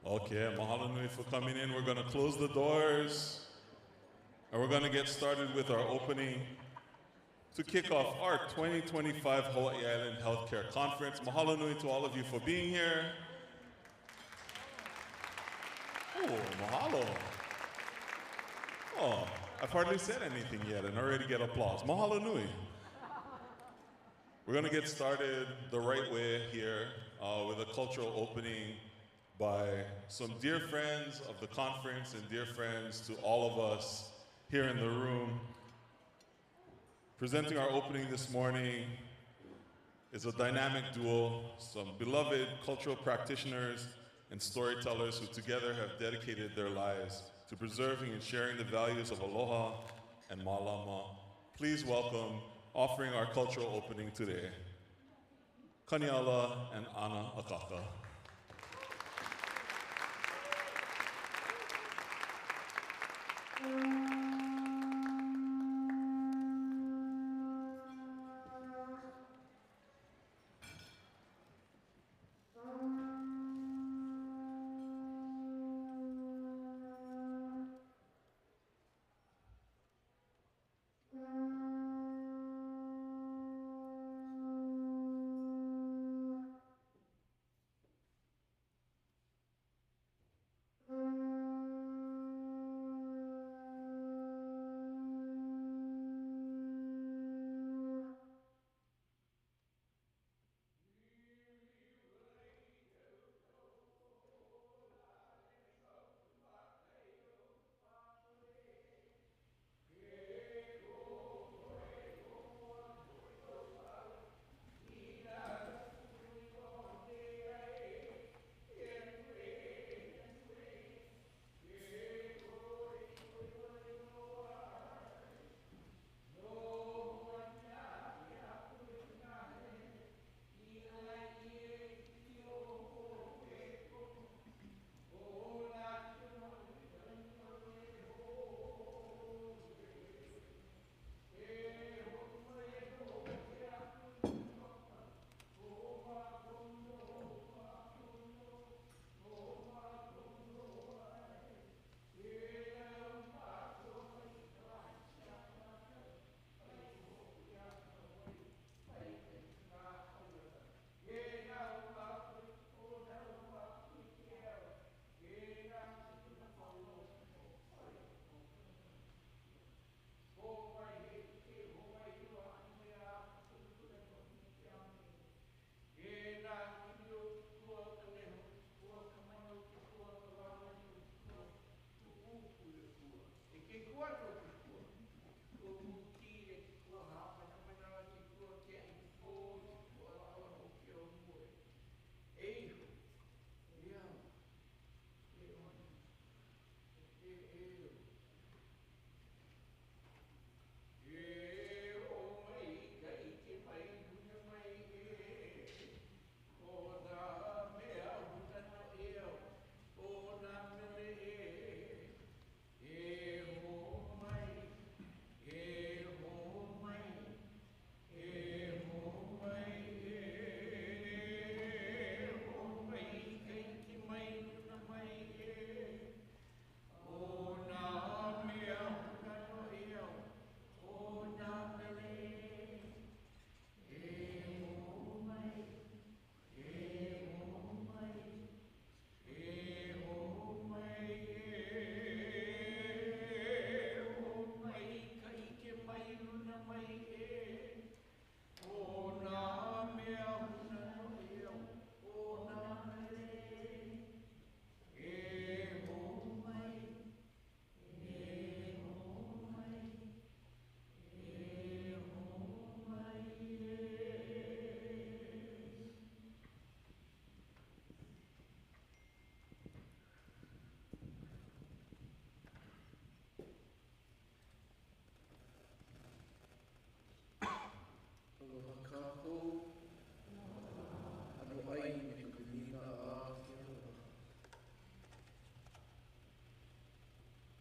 Okay, mahalo nui for coming in. We're going to close the doors and we're going to get started with our opening to kick off our 2025 Hawaii Island Healthcare Conference. Mahalo nui to all of you for being here. Oh, mahalo. Oh, I've hardly said anything yet and already get applause. Mahalo nui. We're going to get started the right way here with a cultural opening by some dear friends of the conference and dear friends to all of us here in the room. Presenting our opening this morning is a dynamic duo, some beloved cultural practitioners and storytellers who together have dedicated their lives to preserving and sharing the values of aloha and malama. Please welcome, offering our cultural opening today, Kaniala and Ana Akaka.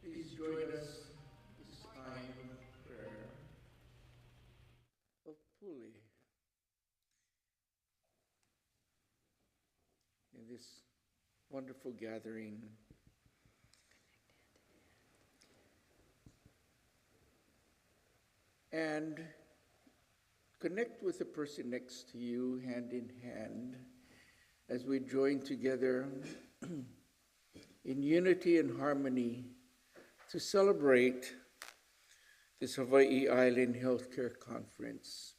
Please join us this time of prayer of Puli. In this wonderful gathering. And connect with the person next to you, hand in hand, as we join together in unity and harmony to celebrate this Hawaii Island Healthcare Conference.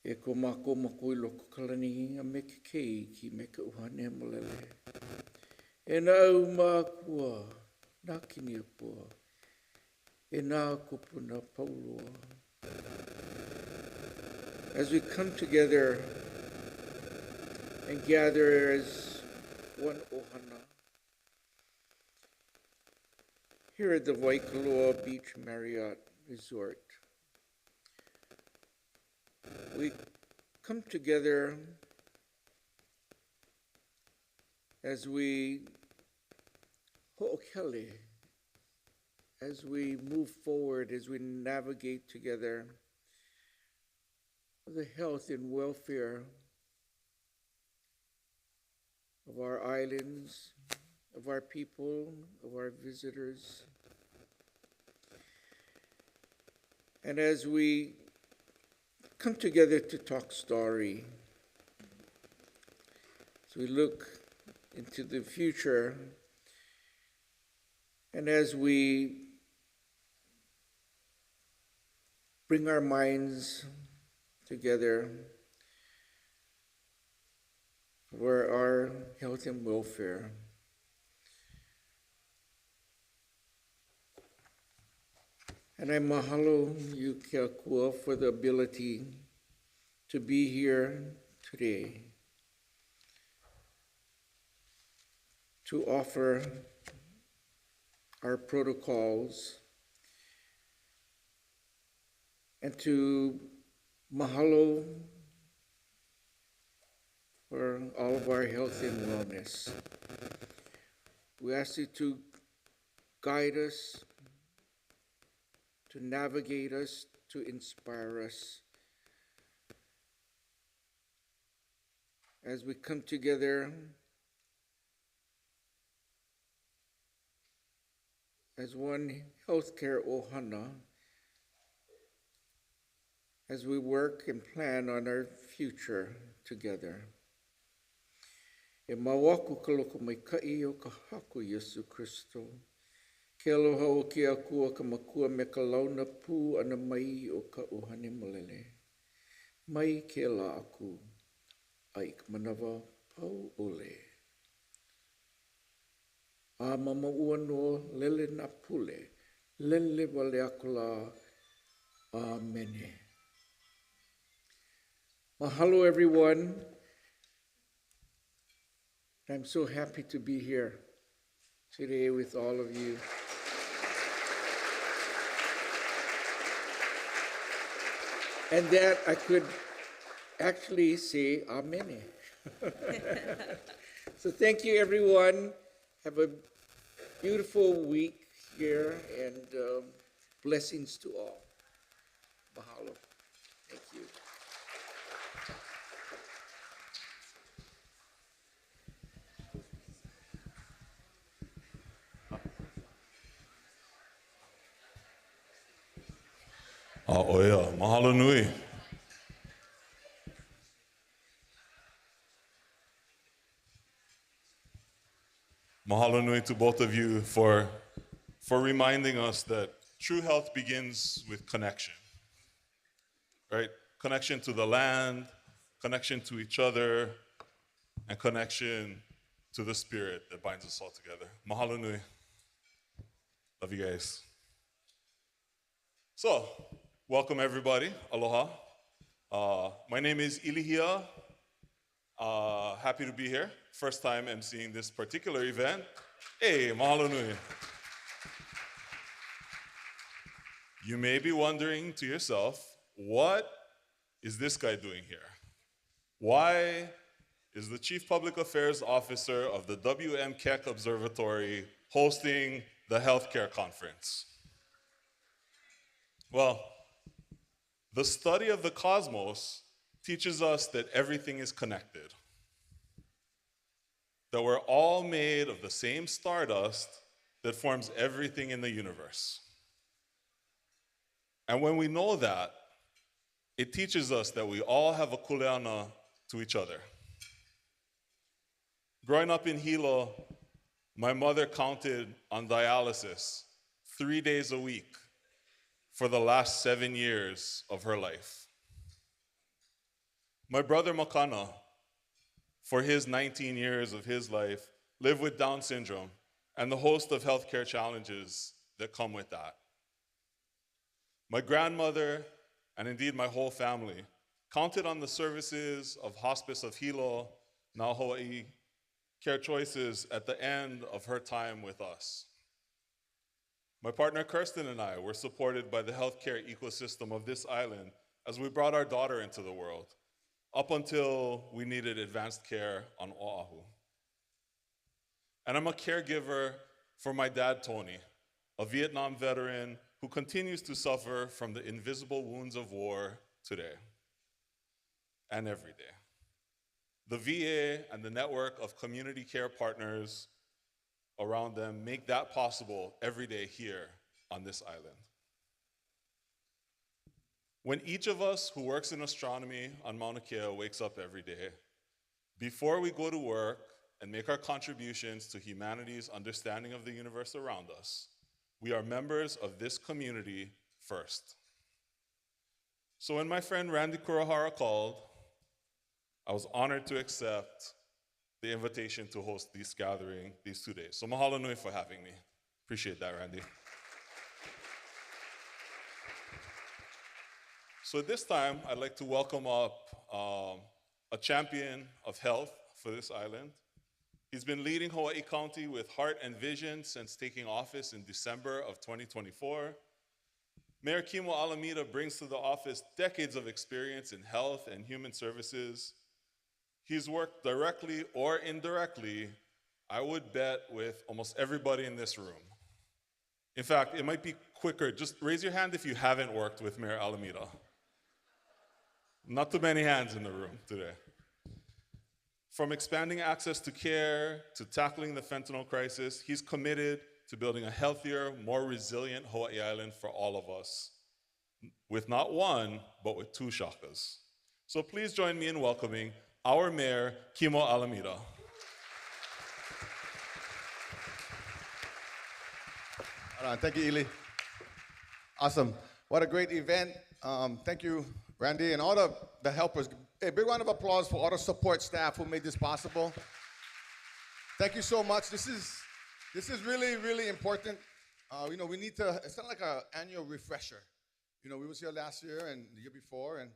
E ko mako makui loko kalanihinga me ke kei ki me ka uhane molele. E na au mākua, nā kini apua, e nā kupuna paulua. As we come together and gather as one ohana, here at the Waikoloa Beach Marriott Resort, we come together as we ho'okele, as we move forward, as we navigate together the health and welfare of our islands, of our people, of our visitors. And as we come together to talk story, as we look into the future, and as we bring our minds together for our health and welfare. And I mahalo you, Ke Akua, for the ability to be here today to offer our protocols and to mahalo for all of our health and wellness. We ask you to guide us, to navigate us, to inspire us as we come together as one healthcare ohana, as we work and plan on our future together. E mawaku ka loko mai kai o ka haku Yesu Kristo. Ke aloha o ke akua ka makua me ka launa pū ana mai o ka ohane molele. Mai ke la aku, aik manawa pau ole. A mama ua no lele na pule, lele wale akula, amene. Mahalo everyone. I'm so happy to be here today with all of you. And that I could actually say amen. So thank you everyone. Have a beautiful week here and blessings to all. Mahalo. Thank you. Oia, mahalo nui. Mahalo nui to both of you for reminding us that true health begins with connection, right? Connection to the land, connection to each other, and connection to the spirit that binds us all together. Mahalo nui. Love you guys. So, welcome everybody. Aloha. My name is Ilihia. Happy to be here. First time emceeing this particular event. Hey, mahalo nui. You may be wondering to yourself, what is this guy doing here? Why is the Chief Public Affairs Officer of the WMKEC Observatory hosting the healthcare conference? Well, the study of the cosmos teaches us that everything is connected, that we're all made of the same stardust that forms everything in the universe. And when we know that, it teaches us that we all have a kuleana to each other. Growing up in Hilo, my mother counted on dialysis 3 days a week for the last 7 years of her life. My brother Makana, for his 19 years of his life, lived with Down syndrome and the host of healthcare challenges that come with that. My grandmother, and indeed my whole family, counted on the services of Hospice of Hilo, now Hawaii Care Choices, at the end of her time with us. My partner Kirsten and I were supported by the healthcare ecosystem of this island as we brought our daughter into the world, up until we needed advanced care on Oahu. And I'm a caregiver for my dad, Tony, a Vietnam veteran who continues to suffer from the invisible wounds of war today and every day. The VA and the network of community care partners around them make that possible every day here on this island. When each of us who works in astronomy on Mauna Kea wakes up every day, before we go to work and make our contributions to humanity's understanding of the universe around us, we are members of this community first. So when my friend Randy Kurahara called, I was honored to accept the invitation to host this gathering these 2 days. So mahalo nui for having me. Appreciate that, Randy. So at this time, I'd like to welcome up a champion of health for this island. He's been leading Hawaii County with heart and vision since taking office in December of 2024. Mayor Kimo Alameda brings to the office decades of experience in health and human services. He's worked directly or indirectly, I would bet, with almost everybody in this room. In fact, it might be quicker. Just raise your hand if you haven't worked with Mayor Alameda. Not too many hands in the room today. From expanding access to care to tackling the fentanyl crisis, he's committed to building a healthier, more resilient Hawaii Island for all of us, with not one, but with 2 shakas. So please join me in welcoming our Mayor, Kimo Alameda. Thank you, Eli. Awesome. What a great event. Thank you, Randy, and all the helpers. A big round of applause for all the support staff who made this possible. Thank you so much. This is really, really important. We need to, it's kind of like an annual refresher. We was here last year and the year before, and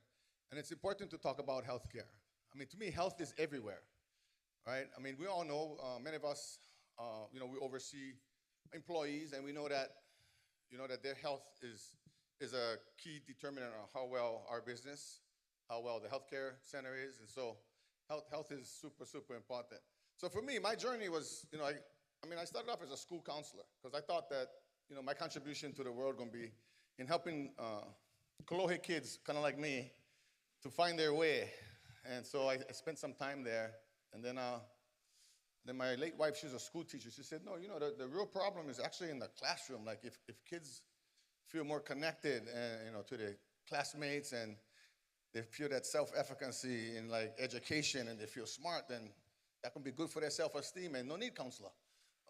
it's important to talk about healthcare. I mean, to me, health is everywhere, right? I mean, we all know, many of us, we oversee employees, and we know that, that their health is a key determinant on how well our business, how well the healthcare center is, and so health is super, super important. So for me, my journey was, I started off as a school counselor because I thought that, my contribution to the world going to be in helping Kolohe kids, kind of like me, to find their way. And so I spent some time there, and then my late wife, she's a school teacher. She said, no, the real problem is actually in the classroom. Like if kids feel more connected, to their classmates, and they feel that self-efficacy in like education, and they feel smart, then that can be good for their self-esteem, and no need counselor.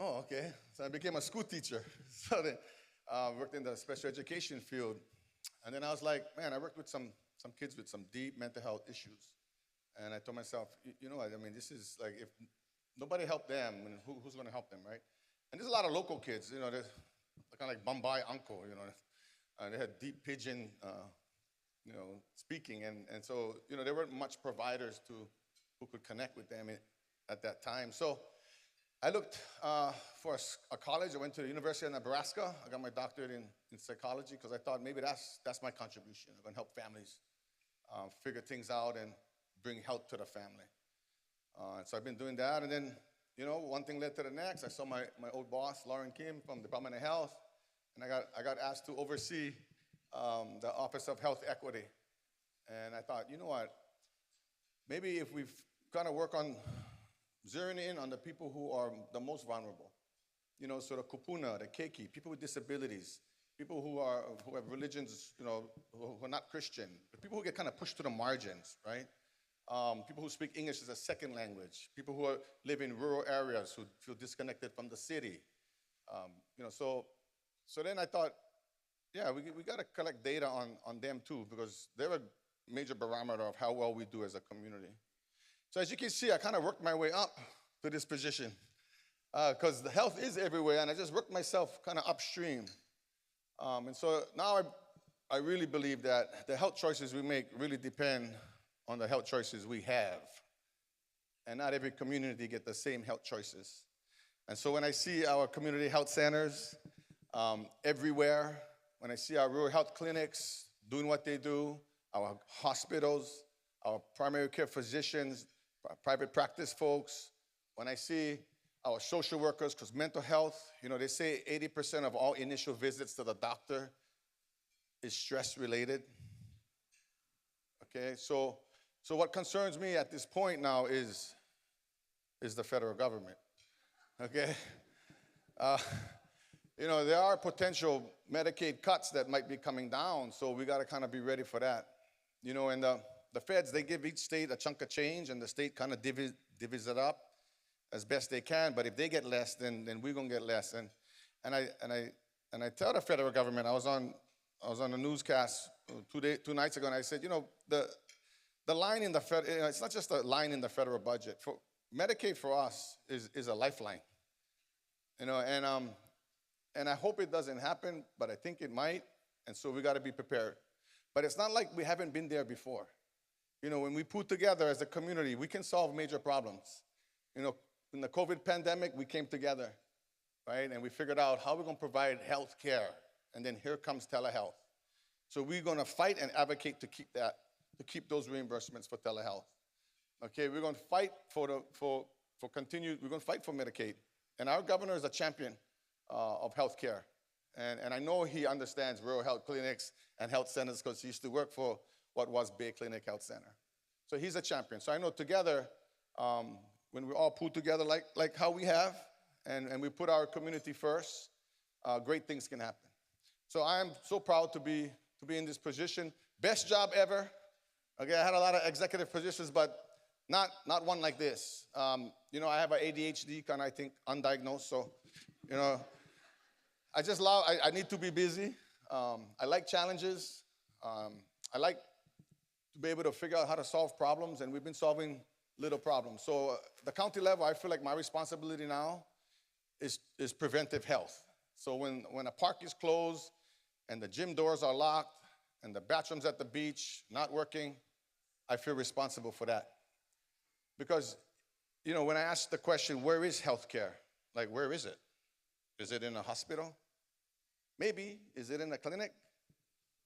Oh, okay. So I became a school teacher. So then worked in the special education field, and then I was like, man, I worked with some kids with some deep mental health issues. And I told myself, this is like, if nobody helped them, who's going to help them, right? And there's a lot of local kids, they're kind of like Bombay uncle, and they had deep pidgin, speaking. And so, there weren't much providers who could connect with them at that time. So I looked for a college. I went to the University of Nebraska. I got my doctorate in psychology because I thought maybe that's my contribution. I'm going to help families figure things out and bring health to the family. So I've been doing that, and then, one thing led to the next. I saw my old boss, Lauren Kim, from the Department of Health, and I got asked to oversee the Office of Health Equity. And I thought, you know what, maybe if we kind of work on zeroing in on the people who are the most vulnerable, so the kupuna, the keiki, people with disabilities, people who have religions, who are not Christian, the people who get kind of pushed to the margins, right? People who speak English as a second language, people who live in rural areas who feel disconnected from the city. So then I thought, yeah, we got to collect data on them too, because they're a major barometer of how well we do as a community. So as you can see, I kind of worked my way up to this position because the health is everywhere, and I just worked myself kind of upstream. And so now I really believe that the health choices we make really depend on the health choices we have. And not every community get the same health choices. And so when I see our community health centers everywhere, when I see our rural health clinics doing what they do, our hospitals, our primary care physicians, private practice folks, when I see our social workers, because mental health, they say 80% of all initial visits to the doctor is stress related. Okay, so what concerns me at this point now is the federal government. Okay, there are potential Medicaid cuts that might be coming down, so we got to kind of be ready for that. And the feds, they give each state a chunk of change, and the state kind of divvies it up as best they can. But if they get less, then we're gonna get less. And I tell the federal government, I was on a newscast 2 nights ago, and I said, the line in the it's not just a line in the federal budget. For Medicaid for us is a lifeline. And I hope it doesn't happen, but I think it might, and so we got to be prepared. But it's not like we haven't been there before. When we put together as a community, we can solve major problems. In the COVID pandemic, we came together, right? And we figured out how we're going to provide health care. And then here comes telehealth. So we're going to fight and advocate to keep those reimbursements for telehealth. Okay, we're going to fight we're going to fight for Medicaid. And our governor is a champion of health care. And I know he understands rural health clinics and health centers because he used to work for what was Bay Clinic Health Center. So he's a champion. So I know together, when we all pull together like how we have, and we put our community first, great things can happen. So I am so proud to be in this position. Best job ever. Okay, I had a lot of executive positions, but not one like this. I have an ADHD kind of, I think, undiagnosed. So, I need to be busy. I like challenges. I like to be able to figure out how to solve problems, and we've been solving little problems. So the county level, I feel like my responsibility now is preventive health. So when a park is closed and the gym doors are locked and the bathrooms at the beach not working, I feel responsible for that. Because, when I ask the question, where is healthcare? Like, where is it? Is it in a hospital? Maybe. Is it in a clinic?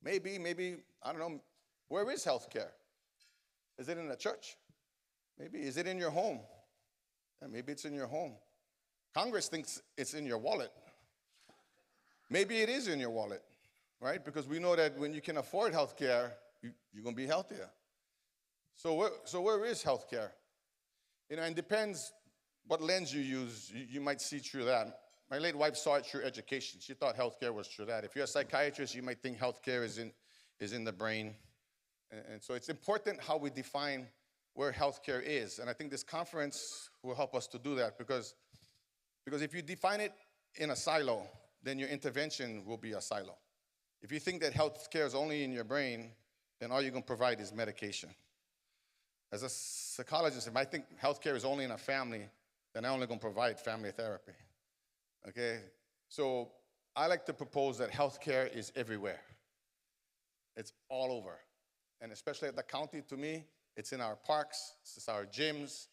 Maybe, I don't know. Where is healthcare? Is it in a church? Maybe. Is it in your home? Yeah, maybe it's in your home. Congress thinks it's in your wallet. Maybe it is in your wallet, right? Because we know that when you can afford healthcare, you're going to be healthier. So where is healthcare? And depends what lens you use, you might see through that. My late wife saw it through education. She thought healthcare was through that. If you're a psychiatrist, you might think healthcare is in the brain. And so it's important how we define where healthcare is. And I think this conference will help us to do that because if you define it in a silo, then your intervention will be a silo. If you think that healthcare is only in your brain, then all you're going to provide is medication. As a psychologist, if I think healthcare is only in a family, then I'm only going to provide family therapy. Okay? So I like to propose that healthcare is everywhere. It's all over. And especially at the county, to me, it's in our parks, it's our gyms,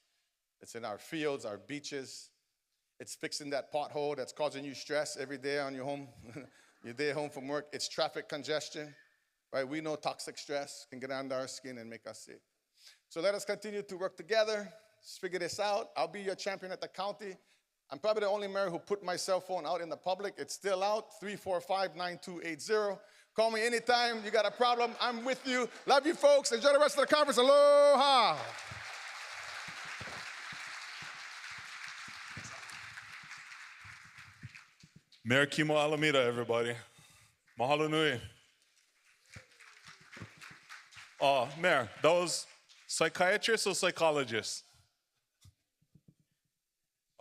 it's in our fields, our beaches. It's fixing that pothole that's causing you stress every day on your day home from work. It's traffic congestion, right? We know toxic stress can get under our skin and make us sick. So let us continue to work together. Let's figure this out. I'll be your champion at the county. I'm probably the only mayor who put my cell phone out in the public. It's still out, 345-9280. Call me anytime you got a problem. I'm with you. Love you, folks. Enjoy the rest of the conference. Aloha. Mayor Kimo Alameda, everybody. Mahalo nui. Mayor, that was psychiatrist or psychologist?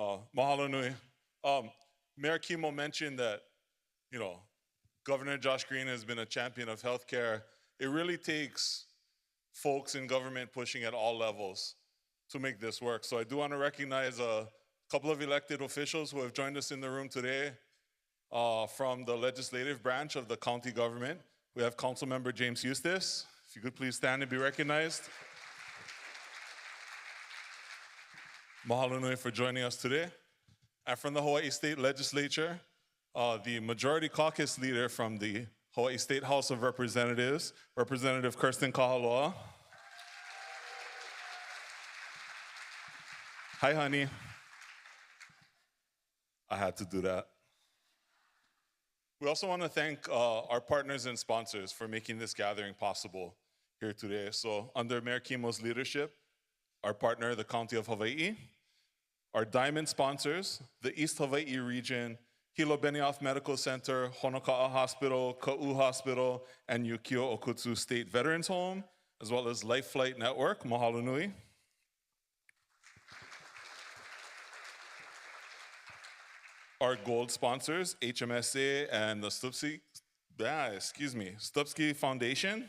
Mahalo nui. Mayor Kimo mentioned that, you know, Governor Josh Green has been a champion of healthcare. It really takes folks in government pushing at all levels to make this work. So I do want to recognize a couple of elected officials who have joined us in the room today from the legislative branch of the county government. We have Councilmember James Eustace. If you could please stand and be recognized. Mahalo nui for joining us today. And from the Hawaii State Legislature, the Majority Caucus leader from the Hawaii State House of Representatives, Representative Kirsten Kahaloa. Hi, honey. I had to do that. We also want to thank our partners and sponsors for making this gathering possible here today. So under Mayor Kimo's leadership, our partner, the County of Hawaii, our diamond sponsors, the East Hawaii region, Hilo Benioff Medical Center, Honoka'a Hospital, Ka'u Hospital, and Yukio Okutsu State Veterans Home, as well as Life Flight Network, mahalo nui. Our gold sponsors, HMSA and the Stupski Foundation.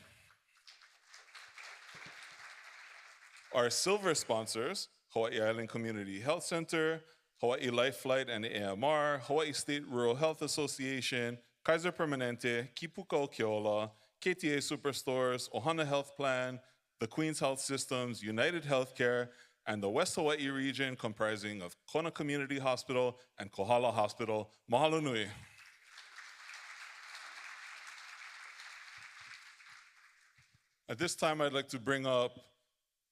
Our silver sponsors, Hawaii Island Community Health Center, Hawaii Life Flight and AMR, Hawaii State Rural Health Association, Kaiser Permanente, Kipuka Keola, KTA Superstores, Ohana Health Plan, the Queens Health Systems, United Healthcare, and the West Hawaii region comprising of Kona Community Hospital and Kohala Hospital. Mahalo nui. At this time, I'd like to bring up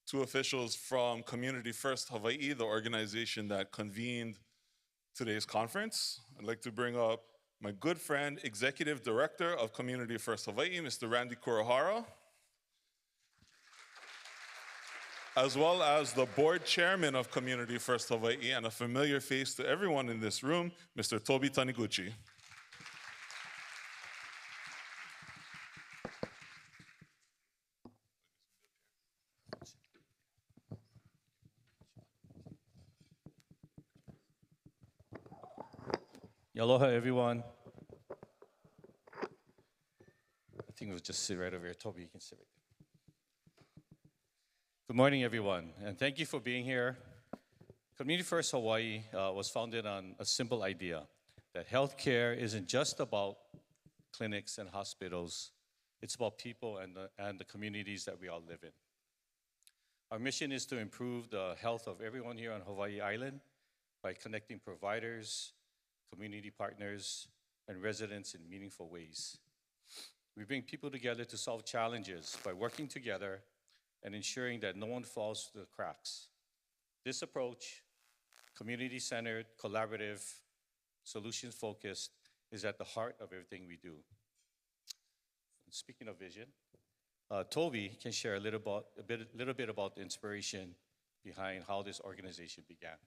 two officials from Community First Hawaii, the organization that convened today's conference. I'd like to bring up my good friend, Executive Director of Community First Hawaii, Mr. Randy Kurohara, as well as the board chairman of Community First Hawaii and a familiar face to everyone in this room, Mr. Toby Taniguchi. Aloha, everyone. I think we'll just sit right over here. Toby, you can sit right there. Good morning, everyone, and thank you for being here. Community First Hawaii was founded on a simple idea that healthcare isn't just about clinics and hospitals. It's about people and the communities that we all live in. Our mission is to improve the health of everyone here on Hawaii Island by connecting providers, community partners, and residents in meaningful ways. We bring people together to solve challenges by working together and ensuring that no one falls through the cracks. This approach, community-centered, collaborative, solutions-focused, is at the heart of everything we do. And speaking of vision, Toby can share a little bit about the inspiration behind how this organization began.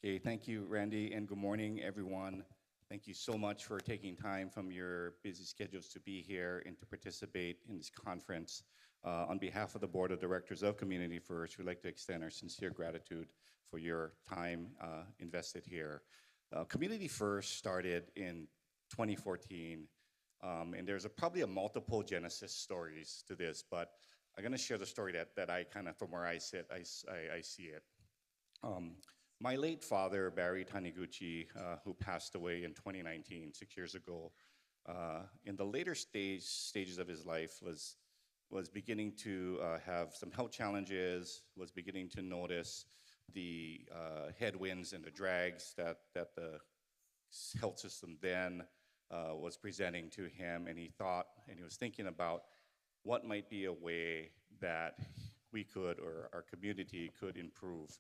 Okay, thank you, Randy, and good morning, everyone. Thank you so much for taking time from your busy schedules to be here and to participate in this conference. On behalf of the Board of Directors of Community First, we'd like to extend our sincere gratitude for your time invested here. Community First started in 2014, and there's probably a multiple genesis stories to this, but I'm gonna share the story that I kind of, from where I sit, I see it. My late father, Barry Taniguchi, who passed away in 2019, 6 years ago, in the later stages of his life was beginning to have some health challenges, was beginning to notice the headwinds and the drags that the health system then was presenting to him, and he thought, and he was thinking about what might be a way that we could, or our community could improve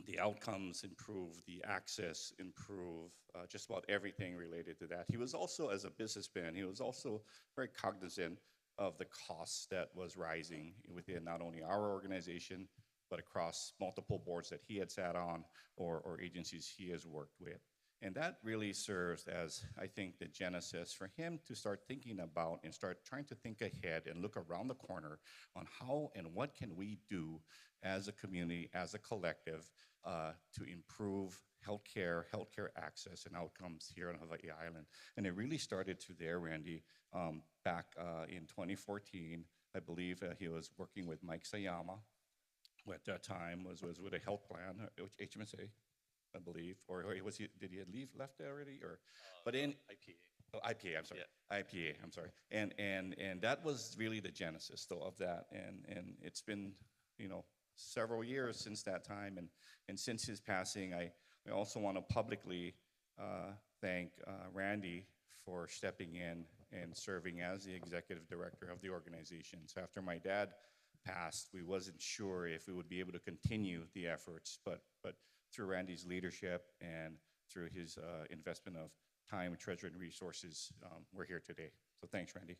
the outcomes, improve the access, improve just about everything related to that. He was also, as a businessman, he was also very cognizant of the costs that was rising within not only our organization, but across multiple boards that he had sat on or agencies he has worked with. And that really serves as, I think, the genesis for him to start thinking about and start trying to think ahead and look around the corner on how and what can we do as a community, as a collective, to improve healthcare access and outcomes here on Hawaii Island. And it really started through there, Randy, back in 2014. I believe he was working with Mike Sayama, who at that time was with a health plan, HMSA, I believe, or did he left already, or, but in IPA. Oh, IPA, I'm sorry. Yeah. IPA, I'm sorry. And that was really the genesis, though, of that. And it's been, several years since that time. And since his passing, I also want to publicly thank Randy for stepping in and serving as the executive director of the organization. So after my dad passed, we wasn't sure if we would be able to continue the efforts, but through Randy's leadership and through his investment of time, treasure, and resources, we're here today. So thanks, Randy.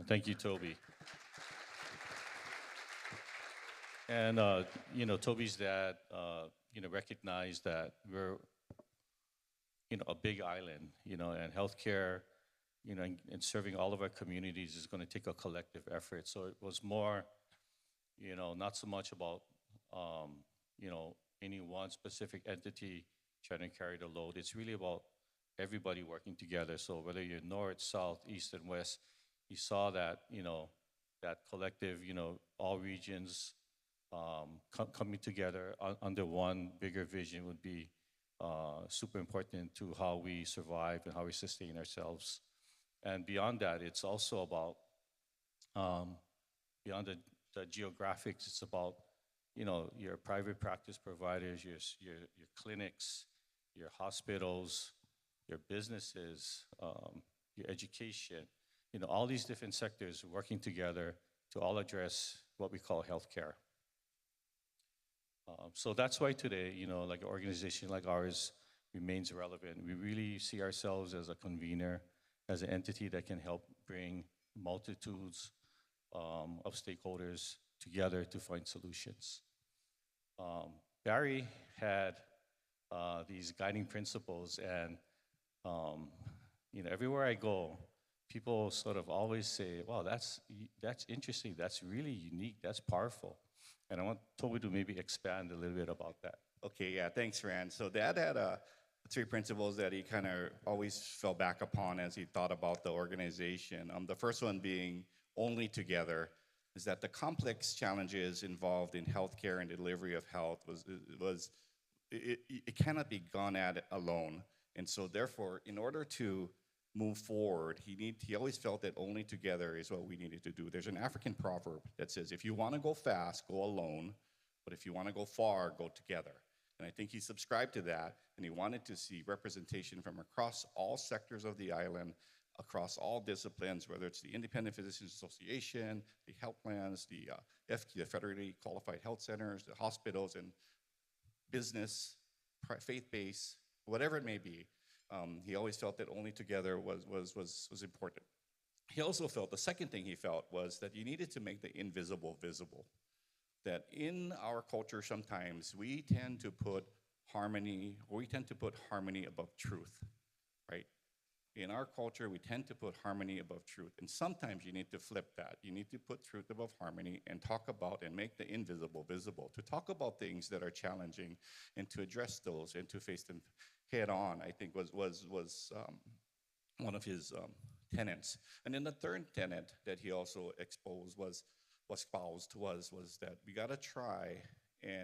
Thank you, Toby. And, Toby's dad, recognized that we're, a big island, and healthcare, and serving all of our communities is going to take a collective effort. So it was more, not so much about, any one specific entity trying to carry the load. It's really about everybody working together. So whether you're north, south, east, and west, you saw that, that collective, all regions coming together under one bigger vision would be super important to how we survive and how we sustain ourselves. And beyond that, it's also about, beyond the geographics, it's about, your private practice providers, your clinics, your hospitals, your businesses, your education, all these different sectors working together to all address what we call healthcare. So that's why today, like an organization like ours remains relevant. We really see ourselves as a convener, as an entity that can help bring multitudes of stakeholders together to find solutions. Barry had these guiding principles, and everywhere I go, people sort of always say, "Wow, that's interesting. That's really unique. That's powerful." And I want Toby to maybe expand a little bit about that. Okay, yeah, thanks, Rand. So Dad had 3 principles that he kind of always fell back upon as he thought about the organization. The first one being only together, is that the complex challenges involved in healthcare and delivery of health it cannot be gone at alone. And so therefore, in order to move forward, he always felt that only together is what we needed to do. There's an African proverb that says, if you want to go fast, go alone, but if you want to go far, go together. And I think he subscribed to that, and he wanted to see representation from across all sectors of the island, across all disciplines, whether it's the Independent Physicians Association, the health plans, the federally qualified health centers, the hospitals, and business, faith-based, whatever it may be. He always felt that only together was important. He also felt, the second thing he felt was that you needed to make the invisible visible. That in our culture sometimes we tend to put harmony above truth, right? In our culture, we tend to put harmony above truth. And sometimes you need to flip that. You need to put truth above harmony and talk about and make the invisible visible. To talk about things that are challenging and to address those and to face them head on, I think was one of his tenets. And then the third tenet that he also espoused was that we gotta try,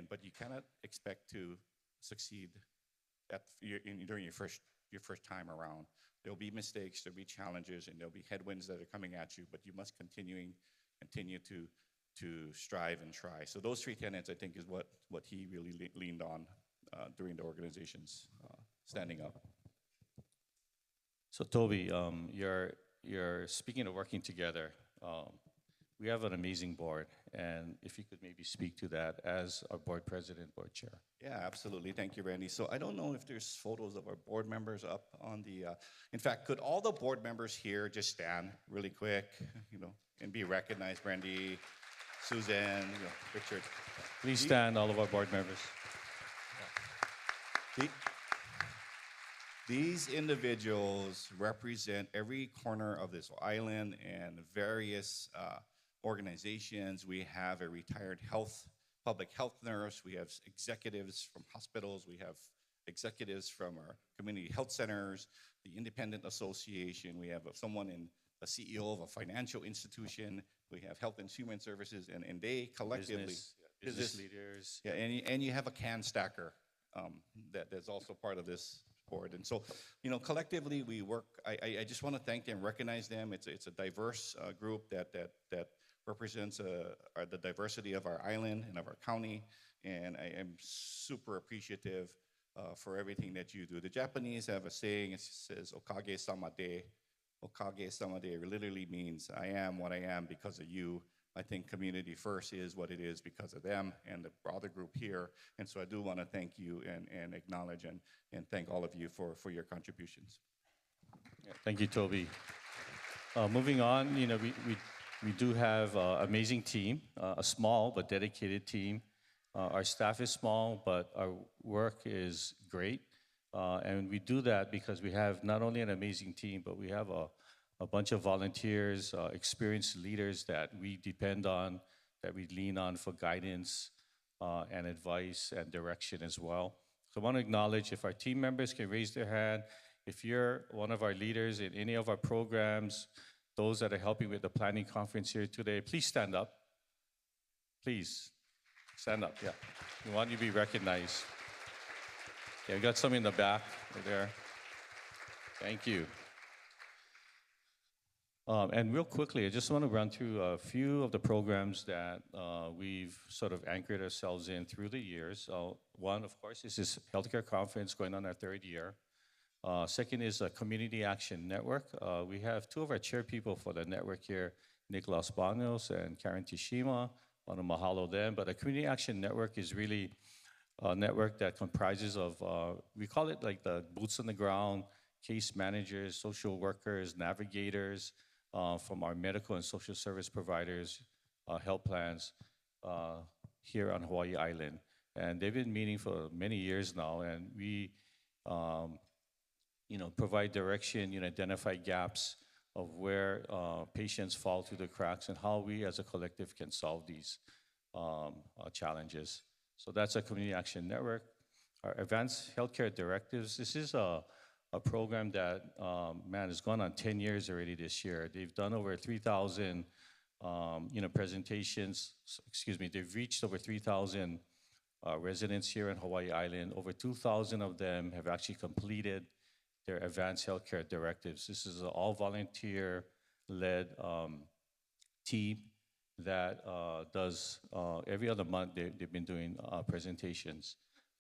but you cannot expect to succeed during your first time around. There'll be mistakes, there'll be challenges, and there'll be headwinds that are coming at you, but you must continue to strive and try. So those 3 tenets, I think, is what he really leaned on during the organization's standing up. So Toby, you're speaking of working together. We have an amazing board, and if you could maybe speak to that as our board president, board chair. Yeah, absolutely. Thank you, Randy. So I don't know if there's photos of our board members up on the, in fact, could all the board members here just stand really quick, and be recognized, Randy, Susan, Richard. Please stand, all of our board members. These individuals represent every corner of this island and various organizations. We have a retired public health nurse. We have executives from hospitals. We have executives from our community health centers, the Independent Association. We have someone in a CEO of a financial institution. We have Health and Human Services, and they collectively, Business leaders. yeah, and you have a can stacker that's also part of this board. And so, collectively we work. I just want to thank them, recognize them. It's a diverse group that represents the diversity of our island and of our county, and I am super appreciative for everything that you do. The Japanese have a saying, it says "Okage sama de." Okage sama de literally means I am what I am because of you. I think Community First is what it is because of them and the broader group here. And so I do want to thank you and acknowledge and thank all of you for your contributions. Yeah, thank you, Toby. Moving on, we do have an amazing team, a small but dedicated team. Our staff is small, but our work is great. And we do that because we have not only an amazing team, but we have a bunch of volunteers, experienced leaders that we depend on, that we lean on for guidance and advice and direction as well. So I want to acknowledge if our team members can raise their hand, if you're one of our leaders in any of our programs, those that are helping with the planning conference here today, please stand up. Please stand up, yeah. We want you to be recognized. Yeah, we got some in the back right there. Thank you. And real quickly, I just want to run through a few of the programs that we've sort of anchored ourselves in through the years. One, of course, is this healthcare conference going on our third year. Second is a Community Action Network. We have two of our chair people for the network here, Nicholas Banos and Karen Tishima. I want to mahalo them. But a Community Action Network is really a network that comprises of, we call it like the boots on the ground, case managers, social workers, navigators, from our medical and social service providers, health plans here on Hawaii Island. And they've been meeting for many years now, and we provide direction, identify gaps of where patients fall through the cracks and how we as a collective can solve these challenges. So that's a Community Action Network. Our Advanced Healthcare Directives, this is a program that, has gone on 10 years already this year. They've done over 3,000, presentations, they've reached over 3,000 residents here in Hawaii Island. Over 2,000 of them have actually completed their Advanced Healthcare Directives. This is an all volunteer-led team that does, every other month they've been doing presentations.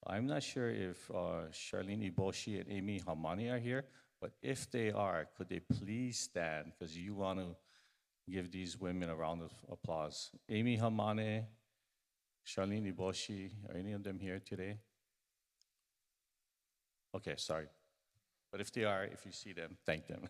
I'm not sure if Charlene Iboshi and Amy Hamani are here, but if they are, could they please stand? Because you want to give these women a round of applause. Amy Hamani, Charlene Iboshi, are any of them here today? Okay, sorry. But if they are, if you see them, thank them.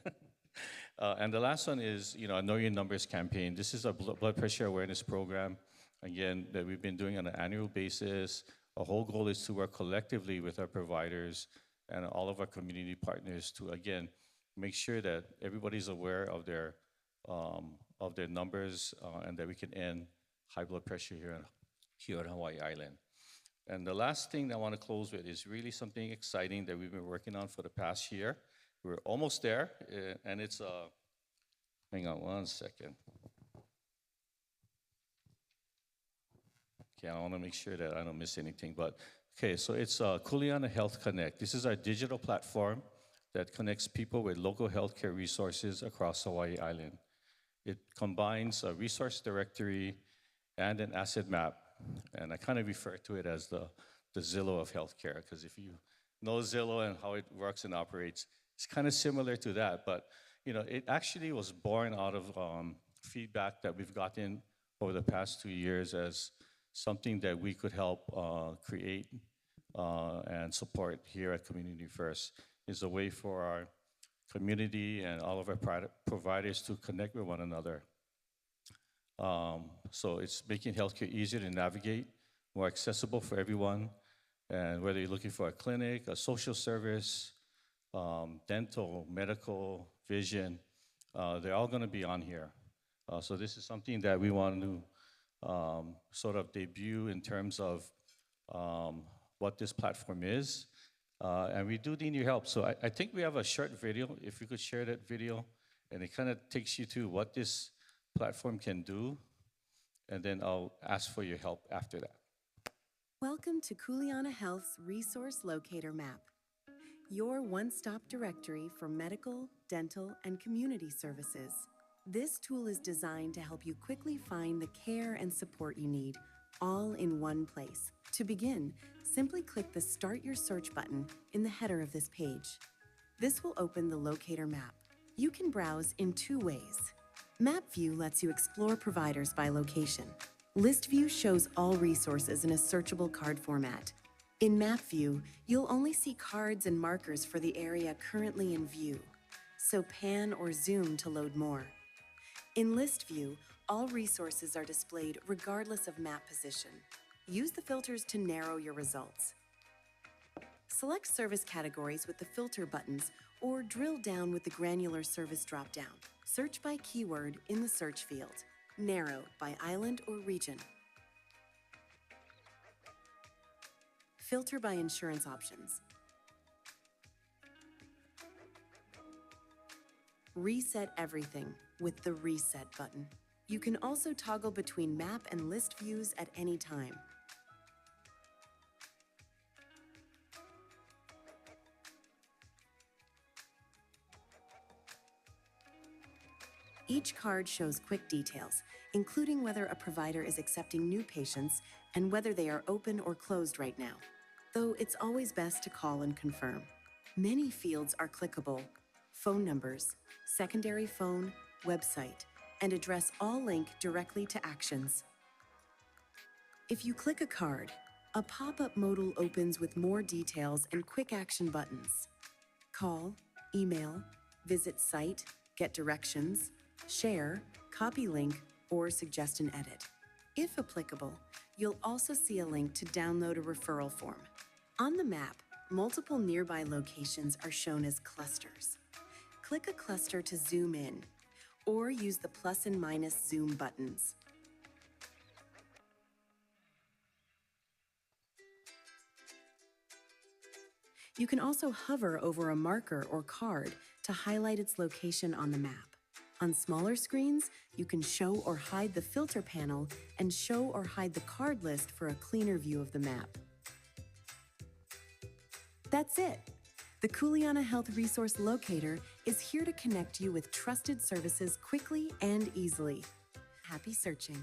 And the last one is, a Know Your Numbers campaign. This is a blood pressure awareness program, again, that we've been doing on an annual basis. Our whole goal is to work collectively with our providers and all of our community partners to, again, make sure that everybody's aware of their numbers and that we can end high blood pressure here on Hawaii Island. And the last thing I want to close with is really something exciting that we've been working on for the past year. We're almost there, and it's hang on one second. Okay, I want to make sure that I don't miss anything, but okay, so it's Kuleana Health Connect. This is our digital platform that connects people with local healthcare resources across Hawaii Island. It combines a resource directory and an asset map, and I kind of refer to it as the Zillow of healthcare, because if you know Zillow and how it works and operates, it's kind of similar to that, but it actually was born out of feedback that we've gotten over the past 2 years as something that we could help create and support here at Community First. Is a way for our community and all of our providers to connect with one another. So it's making healthcare easier to navigate, more accessible for everyone, and whether you're looking for a clinic, a social service, dental, medical, vision, they're all going to be on here. So this is something that we want to sort of debut in terms of what this platform is. And we do need your help. So I think we have a short video. If you could share that video, and it kind of takes you to what this platform can do. And then I'll ask for your help after that. Welcome to Kuleana Health's Resource Locator Map, your one-stop directory for medical, dental, and community services. This tool is designed to help you quickly find the care and support you need, all in one place. To begin, simply click the Start Your Search button in the header of this page. This will open the locator map. You can browse in two ways. Map View lets you explore providers by location. List View shows all resources in a searchable card format. In Map View, you'll only see cards and markers for the area currently in view, so pan or zoom to load more. In List View, all resources are displayed regardless of map position. Use the filters to narrow your results. Select service categories with the filter buttons or drill down with the granular service dropdown. Search by keyword in the search field. Narrow by island or region. Filter by insurance options. Reset everything with the Reset button. You can also toggle between map and list views at any time. Each card shows quick details, including whether a provider is accepting new patients and whether they are open or closed right now, though it's always best to call and confirm. Many fields are clickable: phone numbers, secondary phone, website, and address all link directly to actions. If you click a card, a pop-up modal opens with more details and quick action buttons. Call, email, visit site, get directions, share, copy link, or suggest an edit. If applicable, you'll also see a link to download a referral form. On the map, multiple nearby locations are shown as clusters. Click a cluster to zoom in, or use the plus and minus zoom buttons. You can also hover over a marker or card to highlight its location on the map. On smaller screens, you can show or hide the filter panel and show or hide the card list for a cleaner view of the map. That's it. The Kuleana Health Resource Locator is here to connect you with trusted services quickly and easily. Happy searching.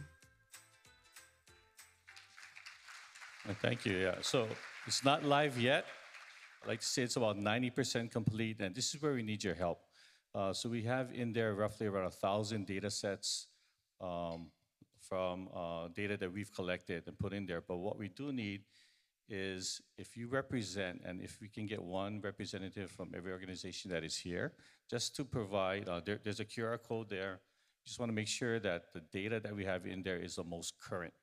Thank you. Yeah. So it's not live yet. I like to say it's about 90% complete, and this is where we need your help. So we have in there roughly around 1,000 data sets from data that we've collected and put in there. But what we do need is if you represent, and if we can get one representative from every organization that is here, just to provide, there's a QR code there. Just want to make sure that the data that we have in there is the most current.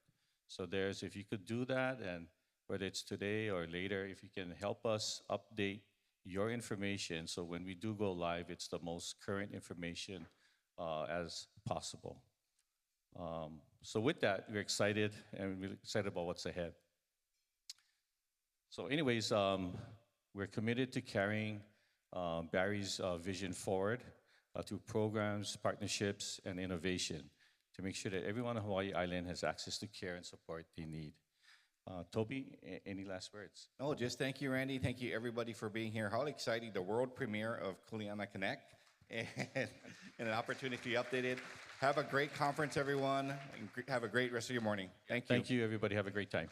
So if you could do that, and whether it's today or later, if you can help us update your information, so when we do go live, it's the most current information as possible. So with that, we're excited, and we're excited about what's ahead. So anyways, we're committed to carrying Barry's vision forward through programs, partnerships, and innovation to make sure that everyone on Hawaii Island has access to care and support they need. Toby, any last words? No, just thank you, Randy. Thank you, everybody, for being here. How exciting, the world premiere of Kuleana Connect, and an opportunity to update it. Have a great conference, everyone, and have a great rest of your morning. Thank you. Thank you, everybody. Have a great time.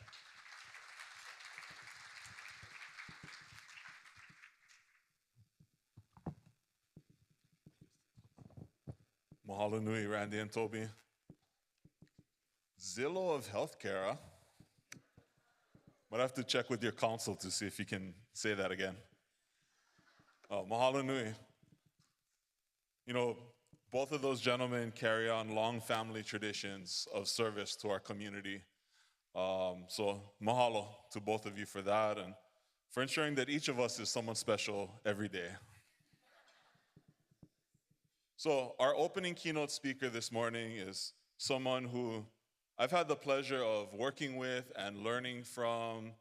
Mahalo nui, Randy and Toby. Zillow of healthcare, huh? But I have to check with your counsel to see if you can say that again. Oh, mahalo nui. You know, both of those gentlemen carry on long family traditions of service to our community. So mahalo to both of you for that and for ensuring that each of us is someone special every day. So our opening keynote speaker this morning is someone who I've had the pleasure of working with and learning from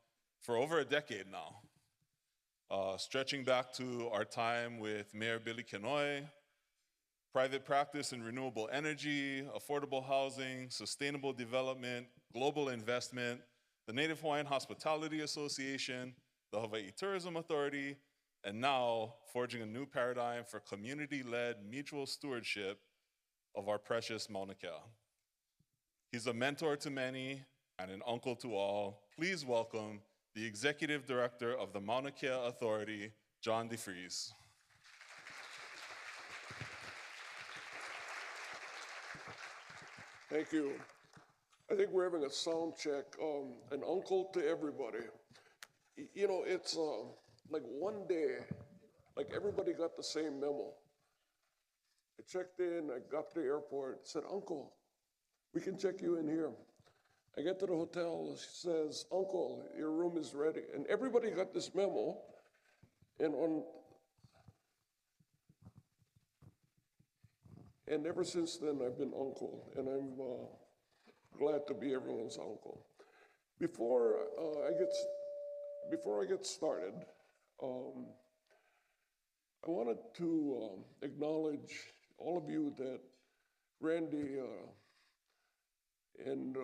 for over a decade now, stretching back to our time with Mayor Billy Kenoi, private practice in renewable energy, affordable housing, sustainable development, global investment, the Native Hawaiian Hospitality Association, the Hawaii Tourism Authority, and now forging a new paradigm for community-led mutual stewardship of our precious Mauna Kea. He's a mentor to many and an uncle to all. Please welcome the Executive Director of the Mauna Kea Authority, John DeFries. Thank you. I think we're having a sound check. An uncle to everybody. You know, it's like one day, like everybody got the same memo. I checked in, I got to the airport, said, Uncle, we can check you in here. I get to the hotel, she says, Uncle, your room is ready. And everybody got this memo, and ever since then, I've been uncle, and I'm glad to be everyone's uncle. Before I get started, I wanted to acknowledge all of you that Randy and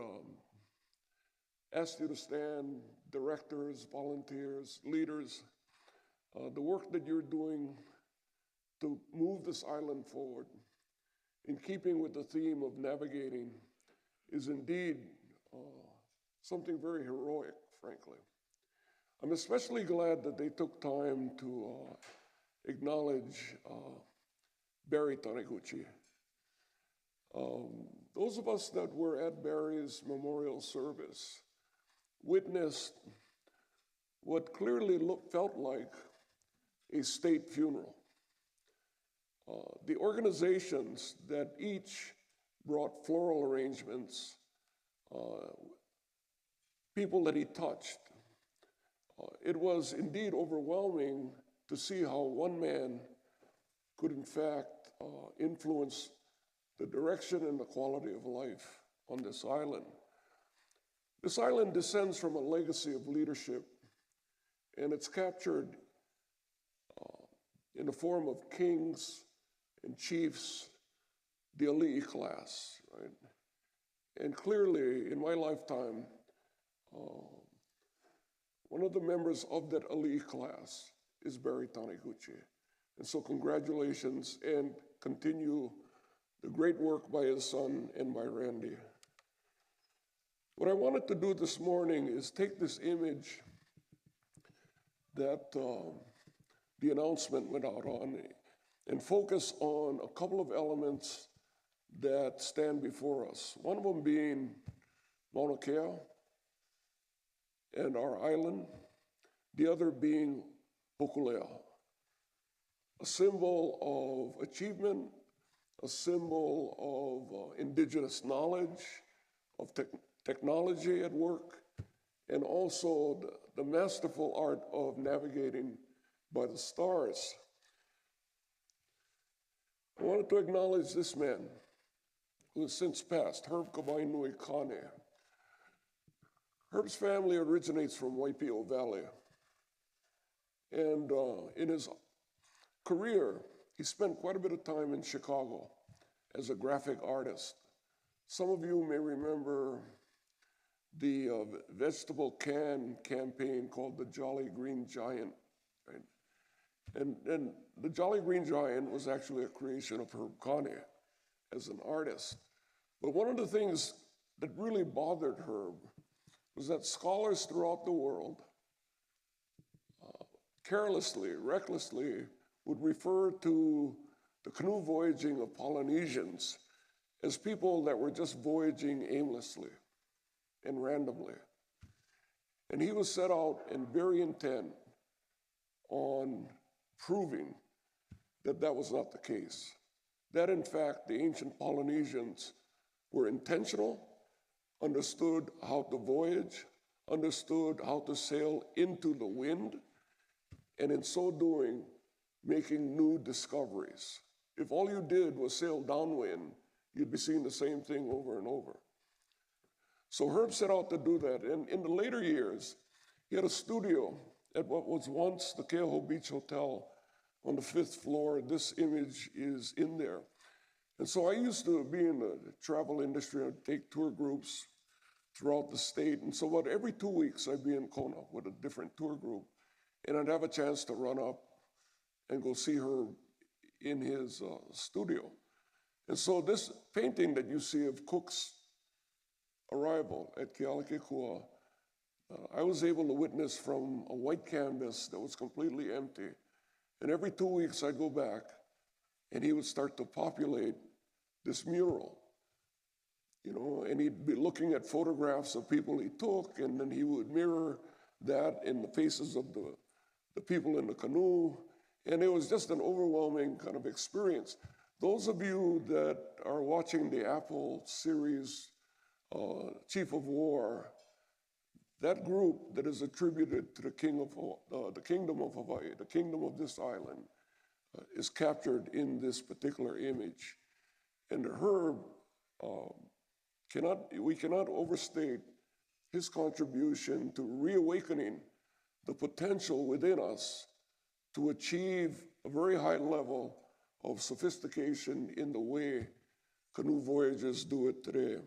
asked you to stand, directors, volunteers, leaders, the work that you're doing to move this island forward, in keeping with the theme of navigating, is indeed something very heroic, frankly. I'm especially glad that they took time to acknowledge Barry Taniguchi. Those of us that were at Barry's memorial service witnessed what clearly felt like a state funeral. The organizations that each brought floral arrangements, people that he touched, it was indeed overwhelming to see how one man could in fact influence the direction and the quality of life on this island. This island descends from a legacy of leadership, and it's captured in the form of kings and chiefs, the elite class, right? And clearly, in my lifetime, one of the members of that elite class is Barry Taniguchi. And so congratulations, and continue the great work by his son and by Randy. What I wanted to do this morning is take this image that the announcement went out on and focus on a couple of elements that stand before us. One of them being Mauna Kea and our island, the other being Hokulea, a symbol of achievement, a symbol of indigenous knowledge, of technology at work, and also the masterful art of navigating by the stars. I wanted to acknowledge this man who has since passed, Herb Kawainui Kane. Herb's family originates from Waipio Valley. And in his career, he spent quite a bit of time in Chicago as a graphic artist. Some of you may remember the vegetable can campaign called the Jolly Green Giant, right? And the Jolly Green Giant was actually a creation of Herb Kane as an artist. But one of the things that really bothered Herb was that scholars throughout the world carelessly, recklessly, would refer to the canoe voyaging of Polynesians as people that were just voyaging aimlessly and randomly. And he was set out and very intent on proving that that was not the case. That in fact, the ancient Polynesians were intentional, understood how to voyage, understood how to sail into the wind, and in so doing, making new discoveries. if all you did was sail downwind, you'd be seeing the same thing over and over. So Herb set out to do that. And in the later years, he had a studio at what was once the Keoho Beach Hotel on the 5th floor. This image is in there. And so I used to be in the travel industry. I'd take tour groups throughout the state. And so about every 2 weeks, I'd be in Kona with a different tour group. And I'd have a chance to run up and go see her in his studio. And so this painting that you see of Cook's arrival at Kealakekua, I was able to witness from a white canvas that was completely empty. And every 2 weeks I'd go back and he would start to populate this mural, and he'd be looking at photographs of people he took, and then he would mirror that in the faces of the people in the canoe. And it was just an overwhelming kind of experience. Those of you that are watching the Apple series, Chief of War, that group that is attributed to the Kingdom of Hawaii, the kingdom of this island, is captured in this particular image. And Herb, we cannot overstate his contribution to reawakening the potential within us to achieve a very high level of sophistication in the way canoe voyagers do it today.